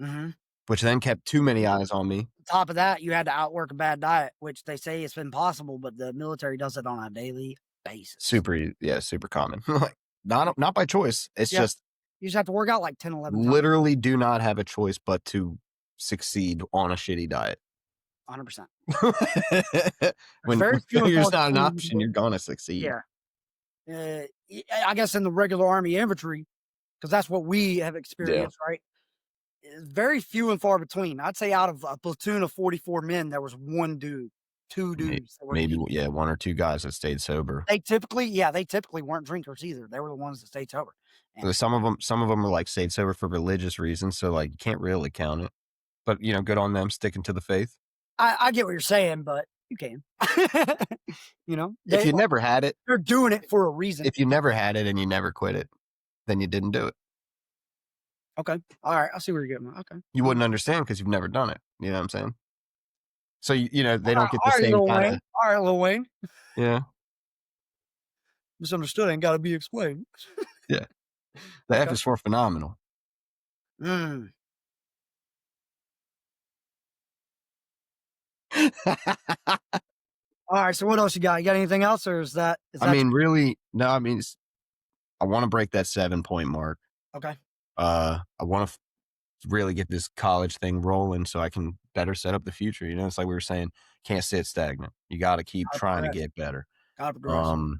Mhm. which then kept too many eyes on me. Top of that, you had to outwork a bad diet, which they say it's been possible, but the military does it on a daily basis. Super common. Like, not by choice. It's Yeah. just You just have to work out like 10, 11 times. literally do not have a choice but to succeed on a shitty diet. 100%. When Very few and failure's far not an between, option, you're gonna succeed. Yeah. I guess in the regular Army infantry, because that's what we have experienced, right? Very few and far between. I'd say out of a platoon of 44 men, there was 1 dude, 2 dudes that were Maybe, DD. yeah, 1 or 2 guys that stayed sober. They typically weren't drinkers either. They were the ones that stayed sober. And Some of them were like stayed sober for religious reasons, so like you can't really count it. But good on them sticking to the faith. I get what you're saying, but you can. If you never had it, they're doing it for a reason. if you never had it and you never quit it, then you didn't do it. Okay. All right. I see where you're getting at. Okay. You wouldn't understand because you've never done it. You know what I'm saying? So they don't get the All right, same Lil kind Wayne. of All right, Lil Wayne. yeah. Misunderstood ain't got to be explained. Yeah. The F is for phenomenal. Mm. All right. So what else you got? You got anything else, or is that? I mean, really, no. I mean, I want to break that 7-point mark. Okay. I want to really get this college thing rolling so I can better set up the future. It's like we were saying, can't sit stagnant. You got to keep trying to get better. Gotta progress.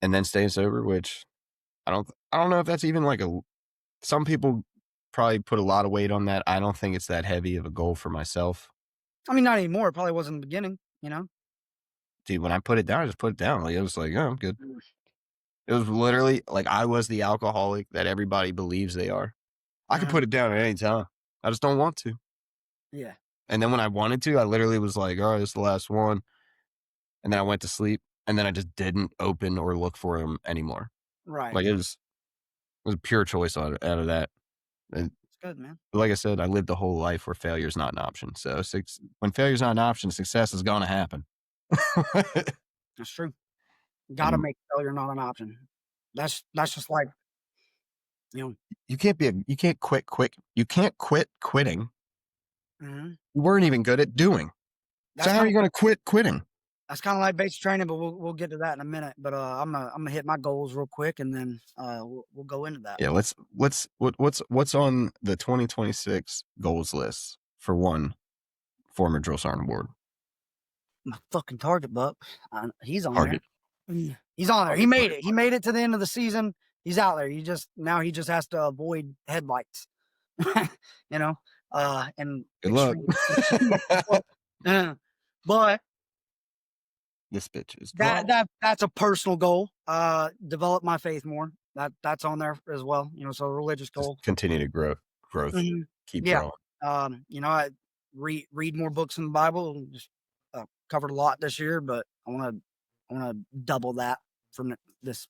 And then stay sober, which I don't know if that's even like some people probably put a lot of weight on that. I don't think it's that heavy of a goal for myself. I mean, not anymore. It probably wasn't in the beginning, Dude, when I put it down, I just put it down. Like, it was like, oh, I'm good. It was literally like I was the alcoholic that everybody believes they are. I could put it down at any time. I just don't want to. Yeah. And then when I wanted to, I literally was like, all right, it's the last one. And then I went to sleep. And then I just didn't open or look for him anymore. Right. Like, it was a pure choice out of that. And it's good, man. like I said, I lived a whole life where failure is not an option. So when failure is not an option, success is going to happen. That's true. Got to make failure not an option. That's just like, you can't quit quick. You can't quit quitting. Mm-hmm. You weren't even good at doing. So how are you going to quit quitting? That's kind of like basic training, but we'll get to that in a minute. But I'm gonna hit my goals real quick, and then we'll go into that. Yeah, what's on the 2026 goals list for one former drill sergeant award? My fucking target buck. He's on Target. He's on there. Oh, He made it. He made it to the end of the season. He's out there. Now he just has to avoid headlights. you know, and Good luck. extreme but This bitch is drunk. that's a personal goal. Develop my faith more. That's on there as well. So a religious Just goal. continue to growth. Mhm. Keep Yeah. growing. I read more books in the Bible. Just covered a lot this year, but I want to double that from this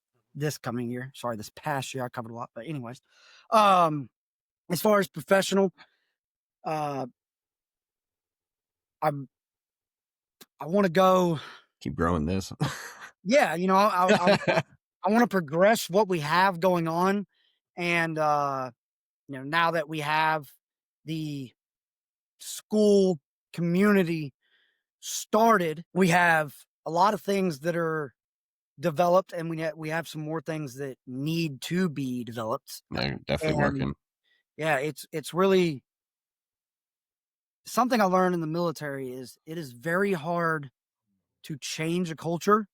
coming year. Sorry, this past year I covered a lot, but anyways, as far as professional, uh, I'm I want to go. Keep growing this. Yeah, I want to progress what we have going on, and now that we have the school community started, we have a lot of things that are developed, and we have some more things that need to be developed. They're definitely And working. yeah, it's really something I learned in the military is it is very hard to change a culture,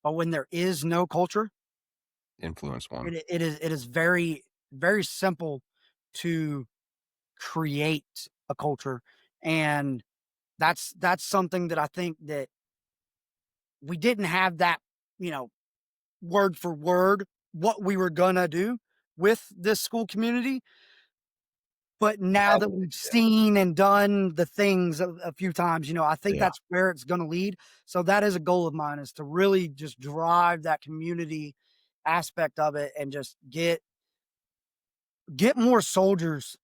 but when there is no culture, Influence one. it is very, very simple to create a culture. And that's something that I think that we didn't have that, word for word what we were gonna do with this school community. But now that we've seen and done the things a few times, I think Yeah. that's where it's gonna lead. So that is a goal of mine, is to really just drive that community aspect of it and just get more soldiers.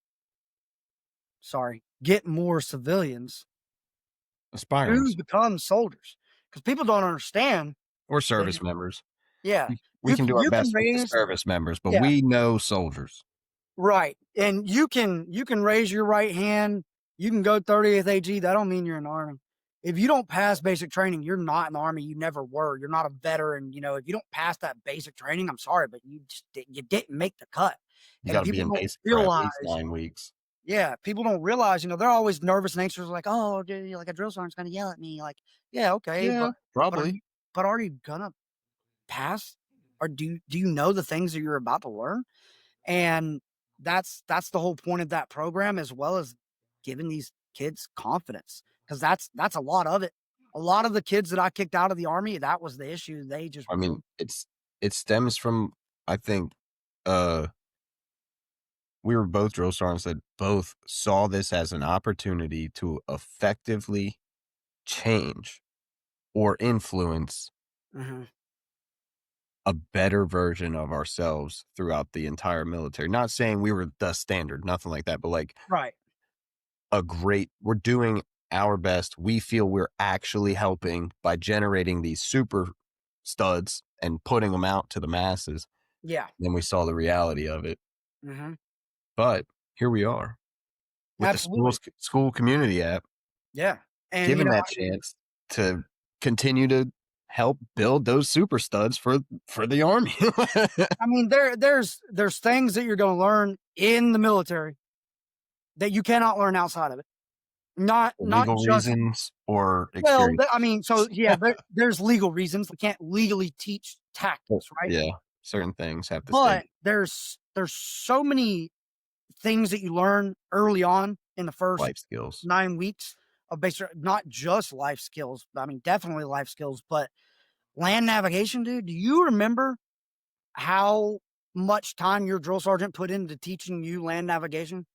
Sorry, get more civilians Aspiring to become soldiers, because people don't understand. or that- service members. Yeah, We can do our you can best with the raise. service members, but Yeah. we know soldiers. Right, and you can raise your right hand, you can go 30th AG, that don't mean you're in the Army. If you don't pass basic training, you're not in the Army, you never were, you're not a veteran. If you don't pass that basic training, I'm sorry, but you didn't make the cut. You And got to be people in don't basic for at realize, least 9 weeks. yeah, people don't realize, they're always nervous and anxious, like, "Oh, dude, like a drill sergeant's gonna yell at me," like, yeah, okay, Yeah, but probably. are you gonna pass? Or do you know the things that you're about to learn? And that's the whole point of that program, as well as giving these kids confidence, because that's a lot of it. A lot of the kids that I kicked out of the Army, that was the issue. They just I mean, it stems from, I think, we were both drill sergeants that both saw this as an opportunity to effectively change or influence Mhm. a better version of ourselves throughout the entire military. Not saying we were the standard, nothing like that, but like Right. we're doing our best. We feel we're actually helping by generating these super studs and putting them out to the masses. Yeah. Then we saw the reality of it. Mhm. But here we are with the Absolutely. school community app, Yeah. And given that chance to continue to help build those super studs for the Army. I mean, there's things that you're gonna learn in the military that you cannot learn outside of it. Not Legal just. reasons or Well, experience. I mean, so yeah, there's legal reasons. We can't legally teach tactics, right? Yeah, certain things have to stay. But there's so many things that you learn early on in the first Life skills. 9 weeks of basic, not just life skills. I mean, definitely life skills, but land navigation, dude. Do you remember how much time your drill sergeant put into teaching you land navigation?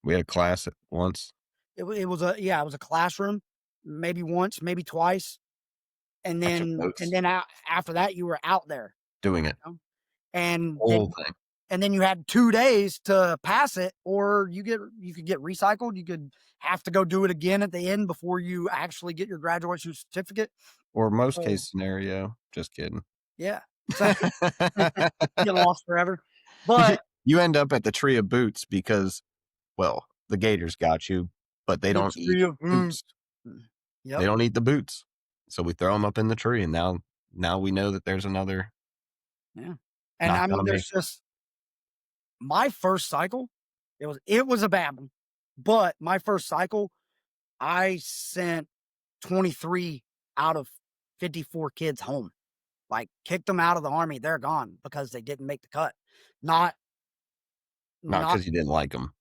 We had a class at once. It was a classroom, maybe once, maybe twice, and I took then notes after that you were out there, doing it. and Whole then thing. you had 2 days to pass it, or you could get recycled. You could have to go do it again at the end before you actually get your graduation certificate. Or most So, case scenario. Just kidding. yeah, so you lost forever. But You end up at the tree of boots because, well, the gators got you, but they the don't eat tree of boots. Yep. They don't eat the boots. So we throw them up in the tree, and now we know that there's another Yeah. And not I gonna mean, make there's just my first cycle, it was a bad one. But my first cycle, I sent 23 out of 54 kids home. like kicked them out of the Army. They're gone because they didn't make the cut. Not, Not not. because you didn't like them.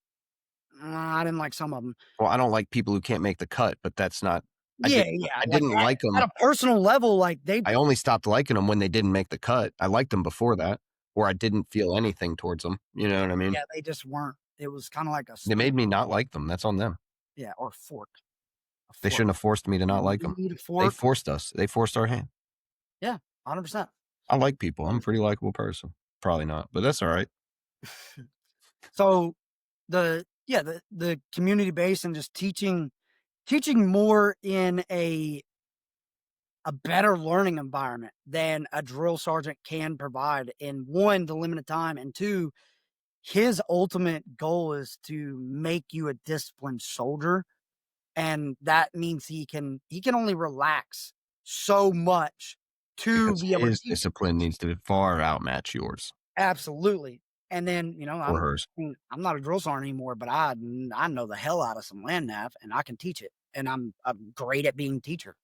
I didn't like some of them. Well, I don't like people who can't make the cut, but that's not. I Yeah, did. yeah. I Like didn't like them. at a personal level, like they. I only stopped liking them when they didn't make the cut. I liked them before that, or I didn't feel anything towards them. You know what I mean? Yeah, they just weren't. It was kind of like a They made stick. me not like them. That's on them. Yeah, or fork. A They fork. shouldn't have forced me to not like You them. need a They fork. forced us. They forced our hand. Yeah, 100%. I like people. I'm a pretty likable person. Probably not, but that's all right. So the community base and just teaching more in a better learning environment than a drill sergeant can provide in one, the limited time, and two, his ultimate goal is to make you a disciplined soldier. And that means he can only relax so much to Because be able to his teach. discipline needs to far outmatch yours Absolutely. And then, or hers. I'm not a drill sergeant anymore, but I know the hell out of some land nav and I can teach it. And I'm great at being a teacher,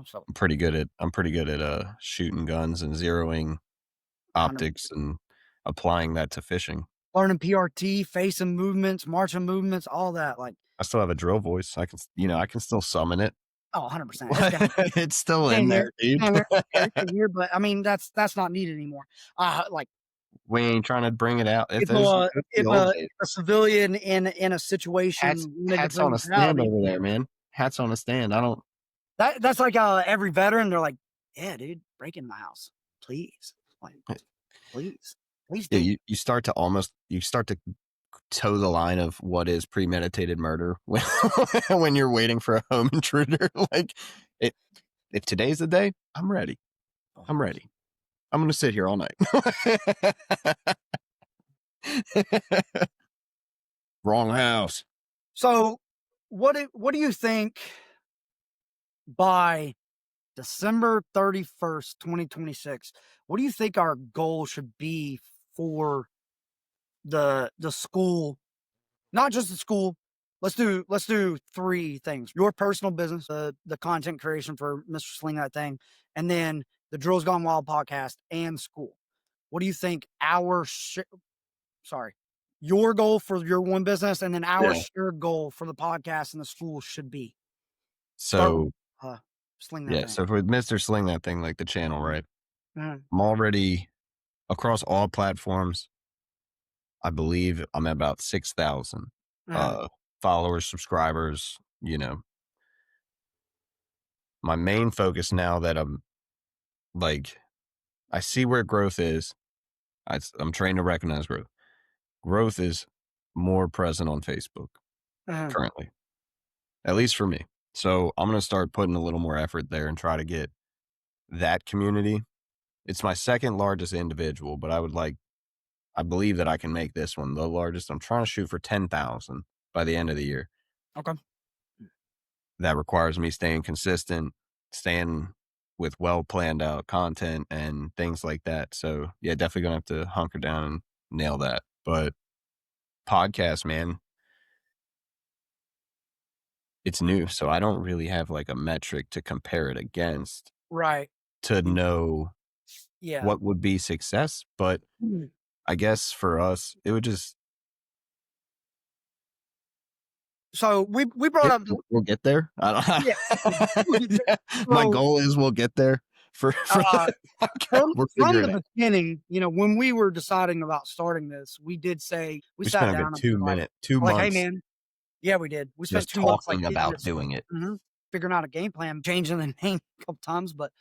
so I'm pretty good at shooting guns and zeroing optics and applying that to fishing. learning PRT, facing movements, marching movements, all that. Like, I still have a drill voice. I can still summon it. oh, 100%. It's still in there, dude. Here, but I mean, that's not needed anymore. Like, We ain't trying to bring it out. if a civilian in a situation, hats on a stand over there, man. Hats on a stand. I don't. That's like every veteran. They're like, yeah, dude, break in my house, please. Like, please do. Yeah, you start to toe the line of what is premeditated murder when when you're waiting for a home intruder. Like, if today's the day, I'm ready. I'm ready. I'm gonna sit here all night. Wrong house. So, what do you think by December 31st, 2026? What do you think our goal should be for the school? Not just the school. Let's do three things: your personal business, the content creation for Mr. Sling That Thing, and then the Drills Gone Wild podcast and school. What do you think your goal for your one business, and then our shared goal for the podcast and the school should be? So, Sling That Thing. so with Mr. Sling That Thing, like the channel, right? Mhm. I'm already across all platforms. I believe I'm at about 6,000 followers, subscribers. My main focus now that I'm like, I see where growth is. I'm trained to recognize growth. Growth is more present on Facebook currently, at least for me. So I'm going to start putting a little more effort there and try to get that community. It's my second largest individual, but I believe that I can make this one the largest. I'm trying to shoot for 10,000 by the end of the year. Okay. That requires me staying consistent, staying with well planned out content and things like that. So yeah, definitely gonna have to hunker down and nail that. But podcast, man, it's new. So I don't really have like a metric to compare it against. Right. To know what would be success. But I guess for us, it would just. So we brought up. We'll get there. I don't. Yeah. My goal is we'll get there. From the beginning, when we were deciding about starting this, we did say we sat spent down a good 2 like, months. hey man, yeah, we did. We spent just 2 months talking about doing it, figuring out a game plan, changing the name a couple times, but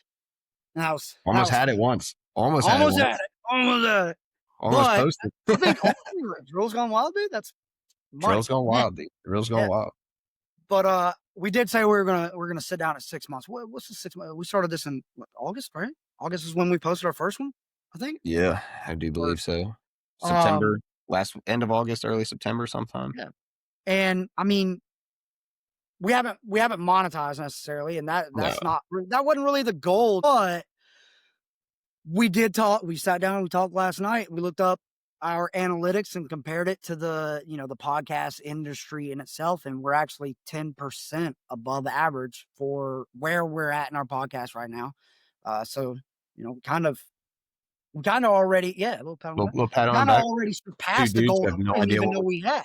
almost had it once. Almost had it. Almost had it. Almost posted. I think Drills Gone Wild, dude. That's Drills Gone Wild, dude. Drills Gone Wild. But we did say we're gonna sit down at 6 months. What's the 6 months? We started this in August, right? August is when we posted our first one, I think. Yeah, I do believe so. September, end of August, early September, sometime. Yeah, and I mean, we haven't monetized necessarily, and that wasn't really the goal. But we did talk. We sat down. We talked last night. We looked up our analytics and compared it to the the podcast industry in itself, and we're actually 10% above average for where we're at in our podcast right now. So we kind of already, a little pat on the back. Little pat on the Kind of back. already Two surpassed the dudes goal have that no we didn't idea even what know we had.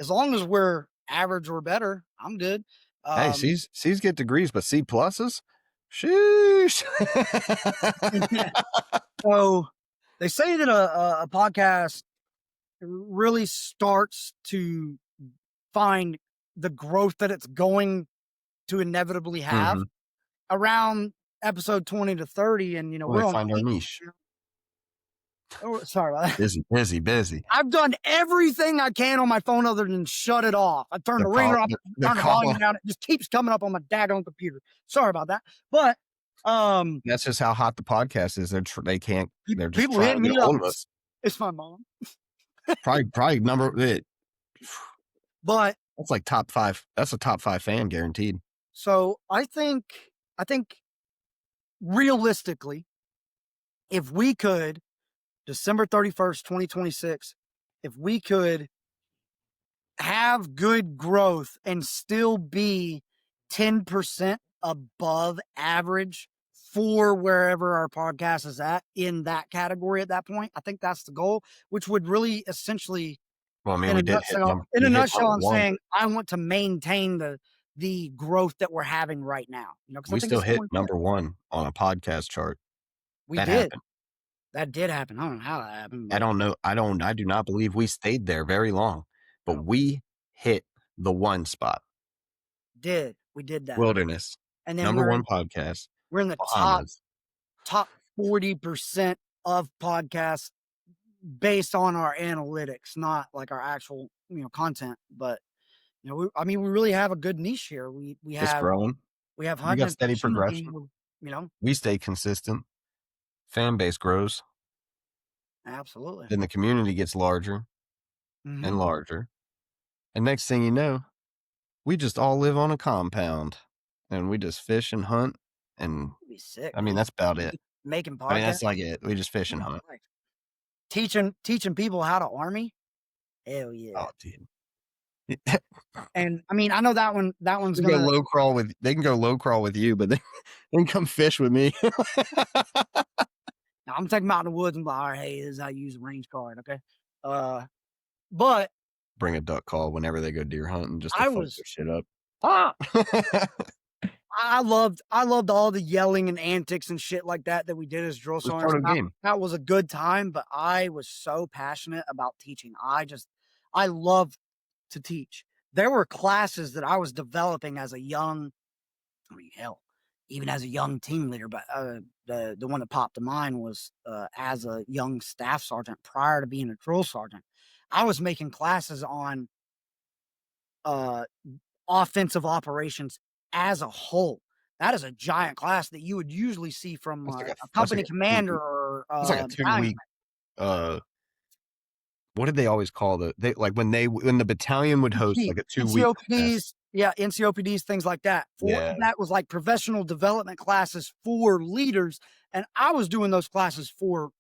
As long as we're average or better, I'm good. Hey, C's get degrees, but C pluses? Sheesh. So they say that a podcast really starts to find the growth that it's going to inevitably have Mhm. around episode 20 to 30. And, Well, we're they on find our 8 niche. now. Oh, sorry about that. Busy. I've done everything I can on my phone other than shut it off. I've turned the ringer off, turned the volume down. It just keeps coming up on my daggone computer. Sorry about that. But That's just how hot the podcast is. They're just people trying hitting to me get a up. hold of us. It's my mom. Probably number it. But That's like top 5. That's a top 5 fan guaranteed. so I think realistically, if we could, December 31st, 2026, if we could have good growth and still be 10% above average for wherever our podcast is at in that category at that point, I think that's the goal, which would really essentially, Well, I mean, in we a did hit nutshell, number. We hit number I'm 1. saying I want to maintain the growth that we're having right now. Because I We think still it's hit going good. number 1 on a podcast chart. We That did. happened. That did happen. I don't know how that happened. I don't know. I do not believe we stayed there very long, but we hit the 1 spot. We did that. Wilderness. And then Number 1 podcast. we're in the Bahamas. top 40% of podcasts based on our analytics, not like our actual, content. But, we really have a good niche here. We It's have, growing. we have We hunting got and steady fishing, progression. and, We stay consistent. Fan base grows. absolutely. Then the community gets larger Mhm. and larger. And next thing you know, we just all live on a compound and we just fish and hunt. And It'd be sick. I mean, dude. that's about it. Making podcasts. I mean, that's like it. We just fish and hunt. Teaching people how to army. Hell yeah. Oh, dude. And I know that one's They gonna can go low crawl with you, but they can come fish with me. Now, I'm taking them out in the woods and be like, all right, hey, this is how you use a range card, okay? But Bring a duck call whenever they go deer hunting just to I fuck was- their shit up. I loved all the yelling and antics and shit like that we did as drill It's sergeants. part of the game. That was a good time, but I was so passionate about teaching. I love to teach. There were classes that I was developing as a young, even as a young team leader, but the one that popped to mind was as a young staff sergeant prior to being a drill sergeant. I was making classes on offensive operations as a whole. That is a giant class that you would usually see from That's like a company that's like a commander or It's like a 2-week. What did they always call when the battalion would host like a 2-week class. NCOPDs, NCOPDs, things like that. That was like professional development classes for leaders, and I was doing those classes for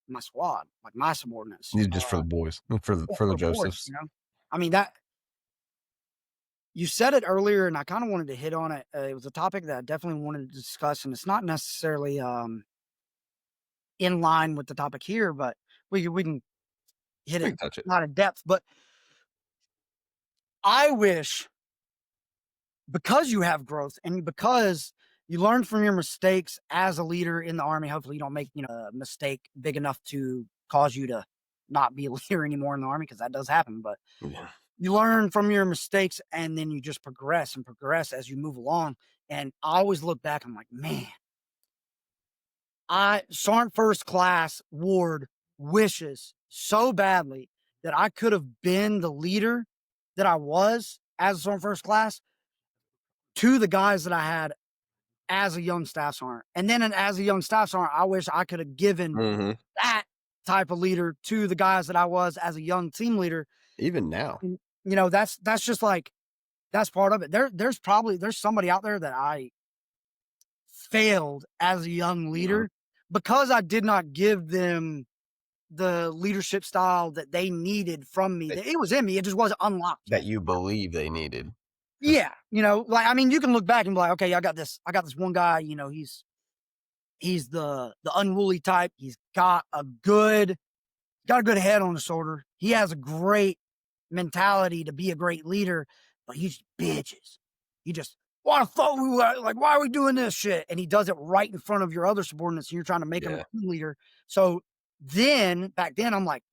my squad, like my subordinates. Just for the boys, for the Josephs. I mean, that you said it earlier, and I kind of wanted to hit on it. It was a topic that I definitely wanted to discuss, and it's not necessarily in line with the topic here, but we can hit it, Touch it. not in depth. But I wish, because you have growth and because you learn from your mistakes as a leader in the Army, hopefully you don't make a mistake big enough to cause you to not be a leader anymore in the Army, because that does happen. But you learn from your mistakes, and then you just progress and progress as you move along. And I always look back, I'm like, man, Sergeant First Class Ward wishes so badly that I could have been the leader that I was as a Sergeant First Class to the guys that I had as a young staff sergeant. And then as a young staff sergeant, I wish I could have given that type of leader to the guys that I was as a young team leader. Even now. That's just like, that's part of it. There's somebody out there that I failed as a young leader because I did not give them the leadership style that they needed from me. It was in me. It just wasn't unlocked. That you believe they needed. Yeah. You can look back and be like, okay, I got this one guy, He's the unruly type. He's got a good head on his shoulder. He has a great mentality to be a great leader, but he's bitches. He just, why the fuck why are we doing this shit? And he does it right in front of your other subordinates, and you're trying to make him a team leader. So then back then I'm like,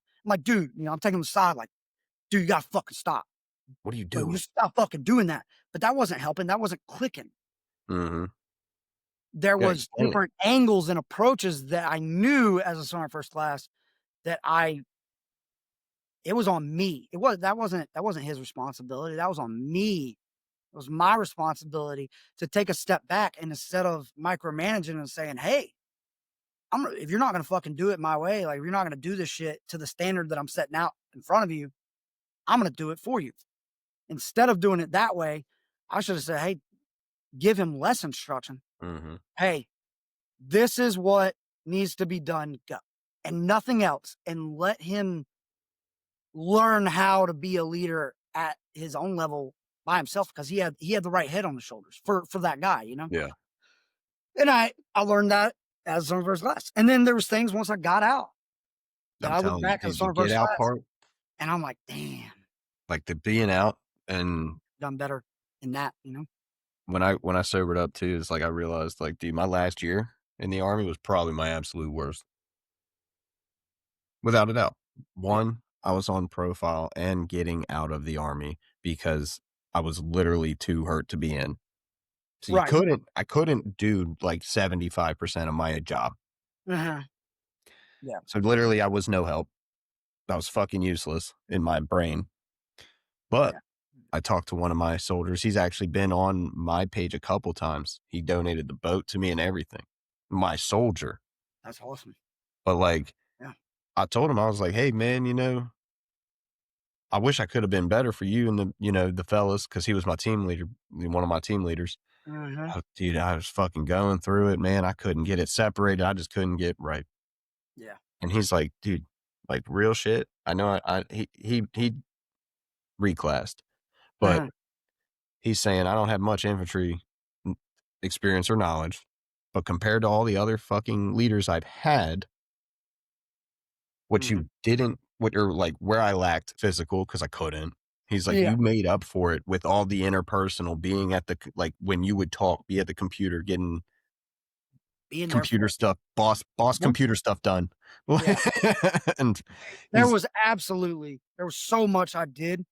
dude, I'm taking him aside, like, dude, you gotta fucking stop. What are you Like, doing? you stop fucking doing that. But that wasn't helping. That wasn't clicking. Mm-hmm. There Yeah, was explain it. different angles and approaches that I knew as a sergeant first class that it was on me. That wasn't his responsibility. That was on me. It was my responsibility to take a step back, and instead of micromanaging and saying, hey, if you're not going to fucking do it my way, like if you're not going to do this shit to the standard that I'm setting out in front of you, I'm going to do it for you. Instead of doing it that way, I should have said, hey, give him less instruction. Mm-hmm. Hey, this is what needs to be done. Go. And nothing else. And let him learn how to be a leader at his own level by himself, because he had the right head on his shoulders for that guy, Yeah. And I learned that as sergeant first class. And then there was things once I got out that I I'm look telling you, back as dude, the sergeant get first out class, part, and I'm like, damn, like the being out, and done better in that, when I sobered up too, it's like I realized, like, dude, my last year in the Army was probably my absolute worst, without a doubt. One, I was on profile and getting out of the Army because I was literally too hurt to be in. So Right. I couldn't do like 75% of my job. Uh-huh. Yeah. So literally I was no help. I was fucking useless in my brain. But Yeah. I talked to one of my soldiers. He's actually been on my page a couple times. He donated the boat to me and everything. My soldier. That's awesome. But like, Yeah. I told him, I was like, hey man, I wish I could have been better for you and the fellas, because he was my team leader, one of my team leaders. Uh-huh. Dude, I was fucking going through it, man. I couldn't get it separated. I just couldn't get right. Yeah. And he's like, dude, like real shit. I know he reclassed, but Uh-huh. he's saying I don't have much infantry experience or knowledge, but compared to all the other fucking leaders I've had, what you didn't, or like where I lacked physical because I couldn't. He's like, Yeah. you made up for it with all the interpersonal, being at the, like when you would talk, be at the computer, getting Being there computer for stuff, boss computer stuff done. Yeah. And There was so much I did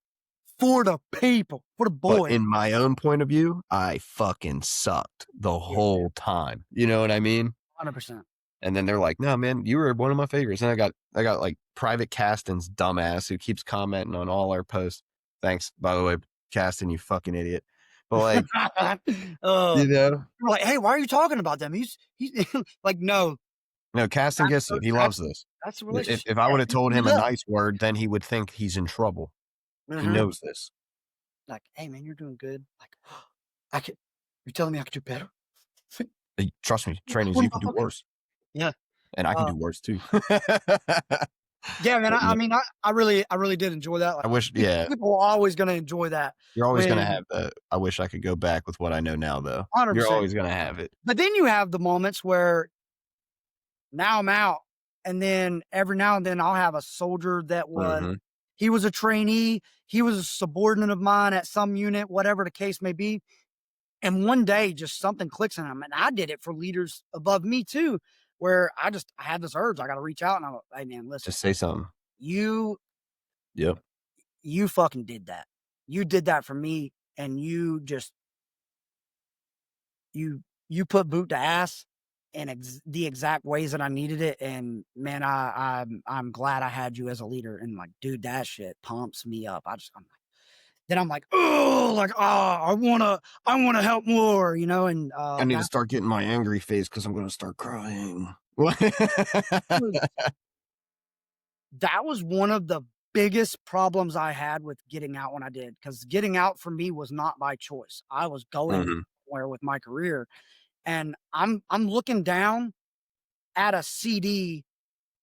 for the people, for the but boy. in my own point of view, I fucking sucked the whole time. You know what I mean? 100%. And then they're like, no, man, you were one of my favorites. And I got like Private Caston's dumbass who keeps commenting on all our posts. Thanks, by the way, Caston, you fucking idiot. But like, We're like, hey, why are you talking about them? He's like, no, Caston gets it. He loves this. that's the relationship. If I would have told him a Yeah. nice word, then he would think he's in trouble. He Mhm. knows this. Like, hey man, you're doing good. Like, you're telling me I could do better? Trust me, trainings, What you about can do fucking- worse. Yeah. And I can do worse too. Yeah, man. But, I mean, I really did enjoy that. Like, I wish, yeah, people are always going to enjoy that. you're always going to when- have that. I wish I could go back with what I know now, though. 100%. You're always going to have it. But then you have the moments where now I'm out, and then every now and then I'll have a soldier that Mhm. he was a trainee, he was a subordinate of mine at some unit, whatever the case may be. And one day just something clicks in him. And I did it for leaders above me too, where I had this urge. I got to reach out and I'm like, hey man, listen, Just say something. you Yep. fucking did that. You did that for me. And you just, you put boot to ass in the exact ways that I needed it. And man, I'm glad I had you as a leader. And like, dude, that shit pumps me up. I'm like, I wanna help more, and I need to start getting my angry face because I'm going to start crying. that was one of the biggest problems I had with getting out when I did, because getting out for me was not by choice. I was going Mhm. somewhere with my career, and I'm looking down at a CD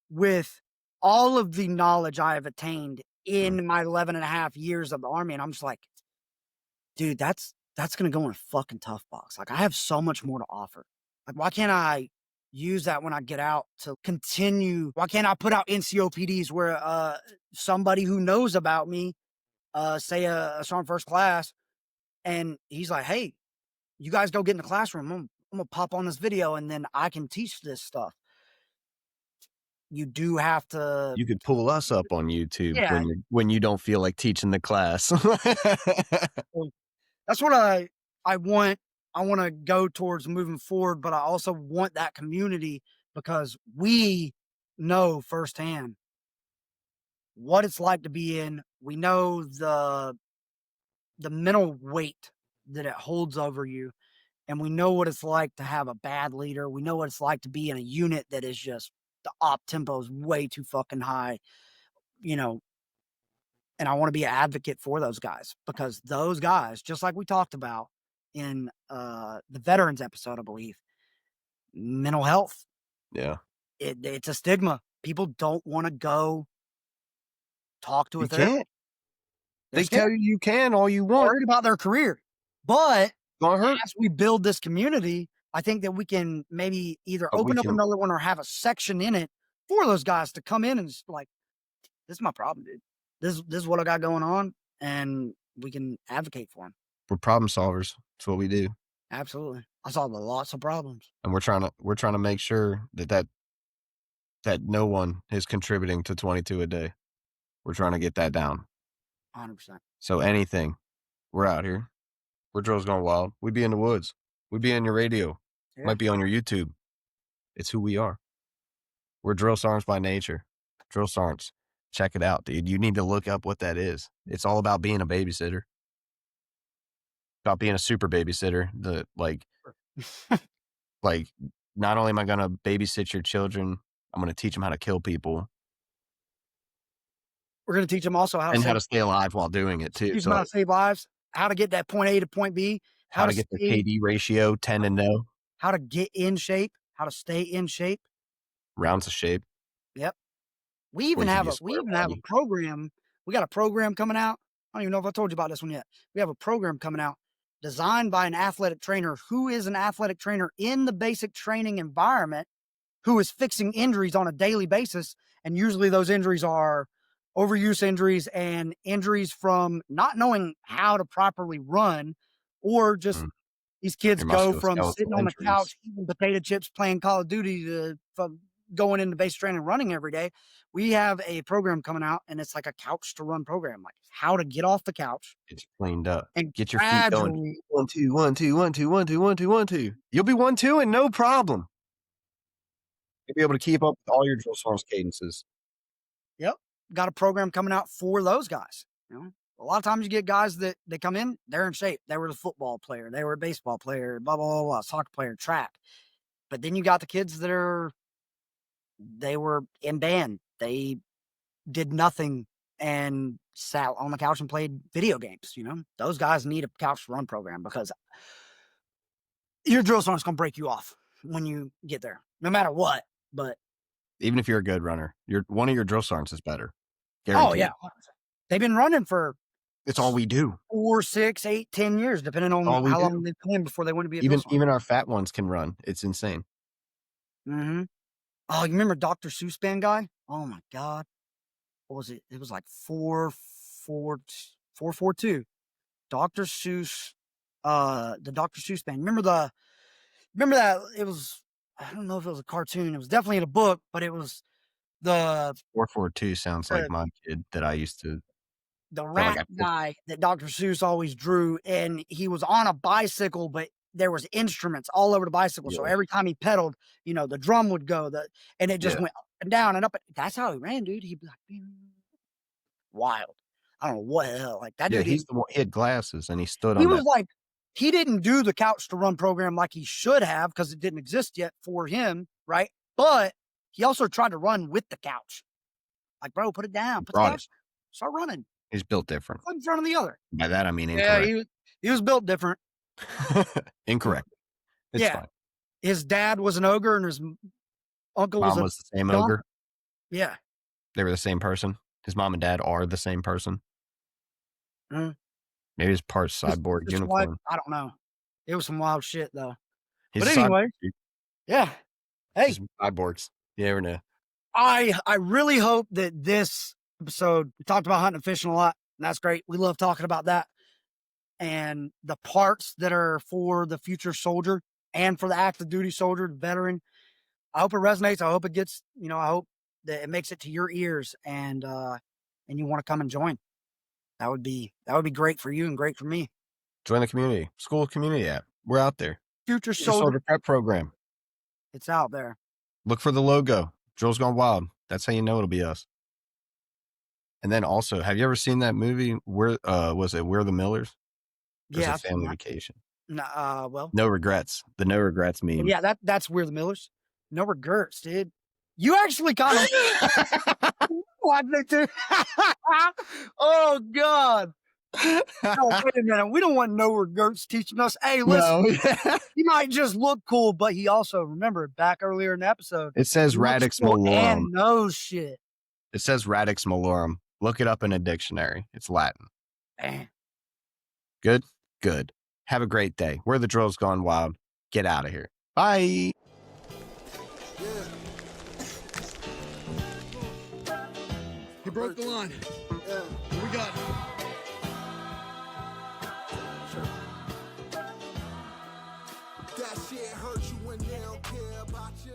with all of the knowledge I have attained in my 11 and a half years of the Army, and I'm just like, dude, that's gonna go in a fucking tough box. Like, I have so much more to offer. Like, why can't I use that when I get out to continue. Why can't I put out NCOPDs where somebody who knows about me, say a Sergeant First Class, and he's like, hey, you guys go get in the classroom. I'm gonna pop on this video and then I can teach this stuff. You do have to. You could pull us up on YouTube Yeah. when you don't feel like teaching the class. That's what I want. I want to go towards moving forward, but I also want that community because we know firsthand what it's like to be in. We know the mental weight that it holds over you, and we know what it's like to have a bad leader. We know what it's like to be in a unit that is just the op tempo is way too fucking high, you know. And I want to be an advocate for those guys because those guys, just like we talked about in the veterans episode, I believe, mental health. Yeah. It's a stigma. People don't want to go talk to a You therapist. can't. They tell you can all you want. Worried about their career. But Gonna hurt. as we build this community, I think that we can maybe either open up another one or have a section in it for those guys to come in and just like, this is my problem, dude. This is what I got going on, and we can advocate for them. We're problem solvers. That's what we do. Absolutely. I solve lots of problems. And we're trying to make sure that no one is contributing to 22 a day. We're trying to get that down. 100%. So anything, we're out here. We're Drills Gone Wild. We be in the woods. We be in your radio. Yeah. Might be on your YouTube. It's who we are. We're drill sergeants by nature. Drill sergeants. Check it out, dude. You need to look up what that is. It's all about being a babysitter. About being a super babysitter. Like, not only am I going to babysit your children, I'm going to teach them how to kill people. We're going to teach them also how to stay alive while doing it, too. Teach them how to save lives, how to get that point A to point B, how to get the KD ratio 10 and 0. How to get in shape, how to stay in shape. Rounds of shape. Yep. We even have a program. We got a program coming out. I don't even know if I told you about this one yet. We have a program coming out designed by an athletic trainer who is an athletic trainer in the basic training environment who is fixing injuries on a daily basis. And usually those injuries are overuse injuries and injuries from not knowing how to properly run or just these kids go from sitting on the couch, eating potato chips, playing Call of Duty to going into basic training and running every day. We have a program coming out and it's like a couch to run program, like how to get off the couch. It's cleaned up. And get your feet going. 1, 2, 1, 2, 1, 2, 1, 2, 1, 2, 1, 2. You'll be 1, 2 and no problem. You'll be able to keep up with all your drill sergeant's cadences. Yep. Got a program coming out for those guys. You know, a lot of times you get guys that they come in, they're in shape. They were the football player. They were a baseball player, blah, blah, blah, blah, soccer player, track. But then you got the kids that they were in band. They did nothing and sat on the couch and played video games. You know, those guys need a couch run program because your drill sergeant's going to break you off when you get there, no matter what. But even if you're a good runner, one of your drill sergeants is better. Guaranteed. Oh yeah. They've been running for it's all we do. 4, 6, 8, 10 years, depending on how long they've been before they want to be a drill sergeant. Even our fat ones can run. It's insane. Mm-hmm. Oh, you remember Dr. Seuss band guy? Oh my God. What was it? It was like 442. Dr. Seuss, the Dr. Seuss band. Remember that it was, I don't know if it was a cartoon. It was definitely in a book, but it was the 442 sounds like my kid that I used to. The rat guy that Dr. Seuss always drew, and he was on a bicycle, but there was instruments all over the bicycle. Yeah. So every time he pedaled, you know, the drum would go, and it just went up and down and up. That's how he ran, dude. He'd be like, wild. I don't know what the hell. Like that dude. He had glasses and he stood on. He was like, he didn't do the couch to run program like he should have because it didn't exist yet for him, right? But he also tried to run with the couch. Like, bro, put it down. Put the couch. Start running. He's built different. One in front of the other. By that I mean incorrect. Yeah, he was built different. Incorrect. It's fine. His dad was an ogre and his uncle was the same ogre. Yeah. They were the same person. His mom and dad are the same person. Mm. Maybe it's part cyborg unicorn. I don't know. It was some wild shit though. He's but anyway, yeah. Hey, Just cyborgs. You never know. I really hope that this episode, we talked about hunting and fishing a lot, and that's great. We love talking about that. And the parts that are for the future soldier and for the active duty soldier, the veteran, I hope it resonates. I hope it gets, I hope that it makes it to your ears and you want to come and join. That would be great for you and great for me. Join the community. School community app. We're out there. Future Future soldier, Soldier Prep Program. it's out there. Look for the logo. Drills Gone Wild. That's how you know it'll be us. And then also, have you ever seen that movie? Where was it? We're the Millers? There's Yeah, a I've seen family that. vacation. Well, No regrets. The no regrets meme. yeah, that's We're the Millers. No regrets, dude. You actually kind of watch it too. Oh God. Oh, wait a minute. We don't want no regrets teaching us. Hey, listen, No. he might just look cool, but he also, remember back earlier in the episode, It says he looks Radix cool Malorum. and knows shit. It says Radix Malorum. Look it up in a dictionary. It's Latin. Man. Good? Good. Have a great day. We're the Drills Gone Wild. Get out of here. Bye. He broke the line. Yeah. What we got? That shit hurt you when they don't care about you.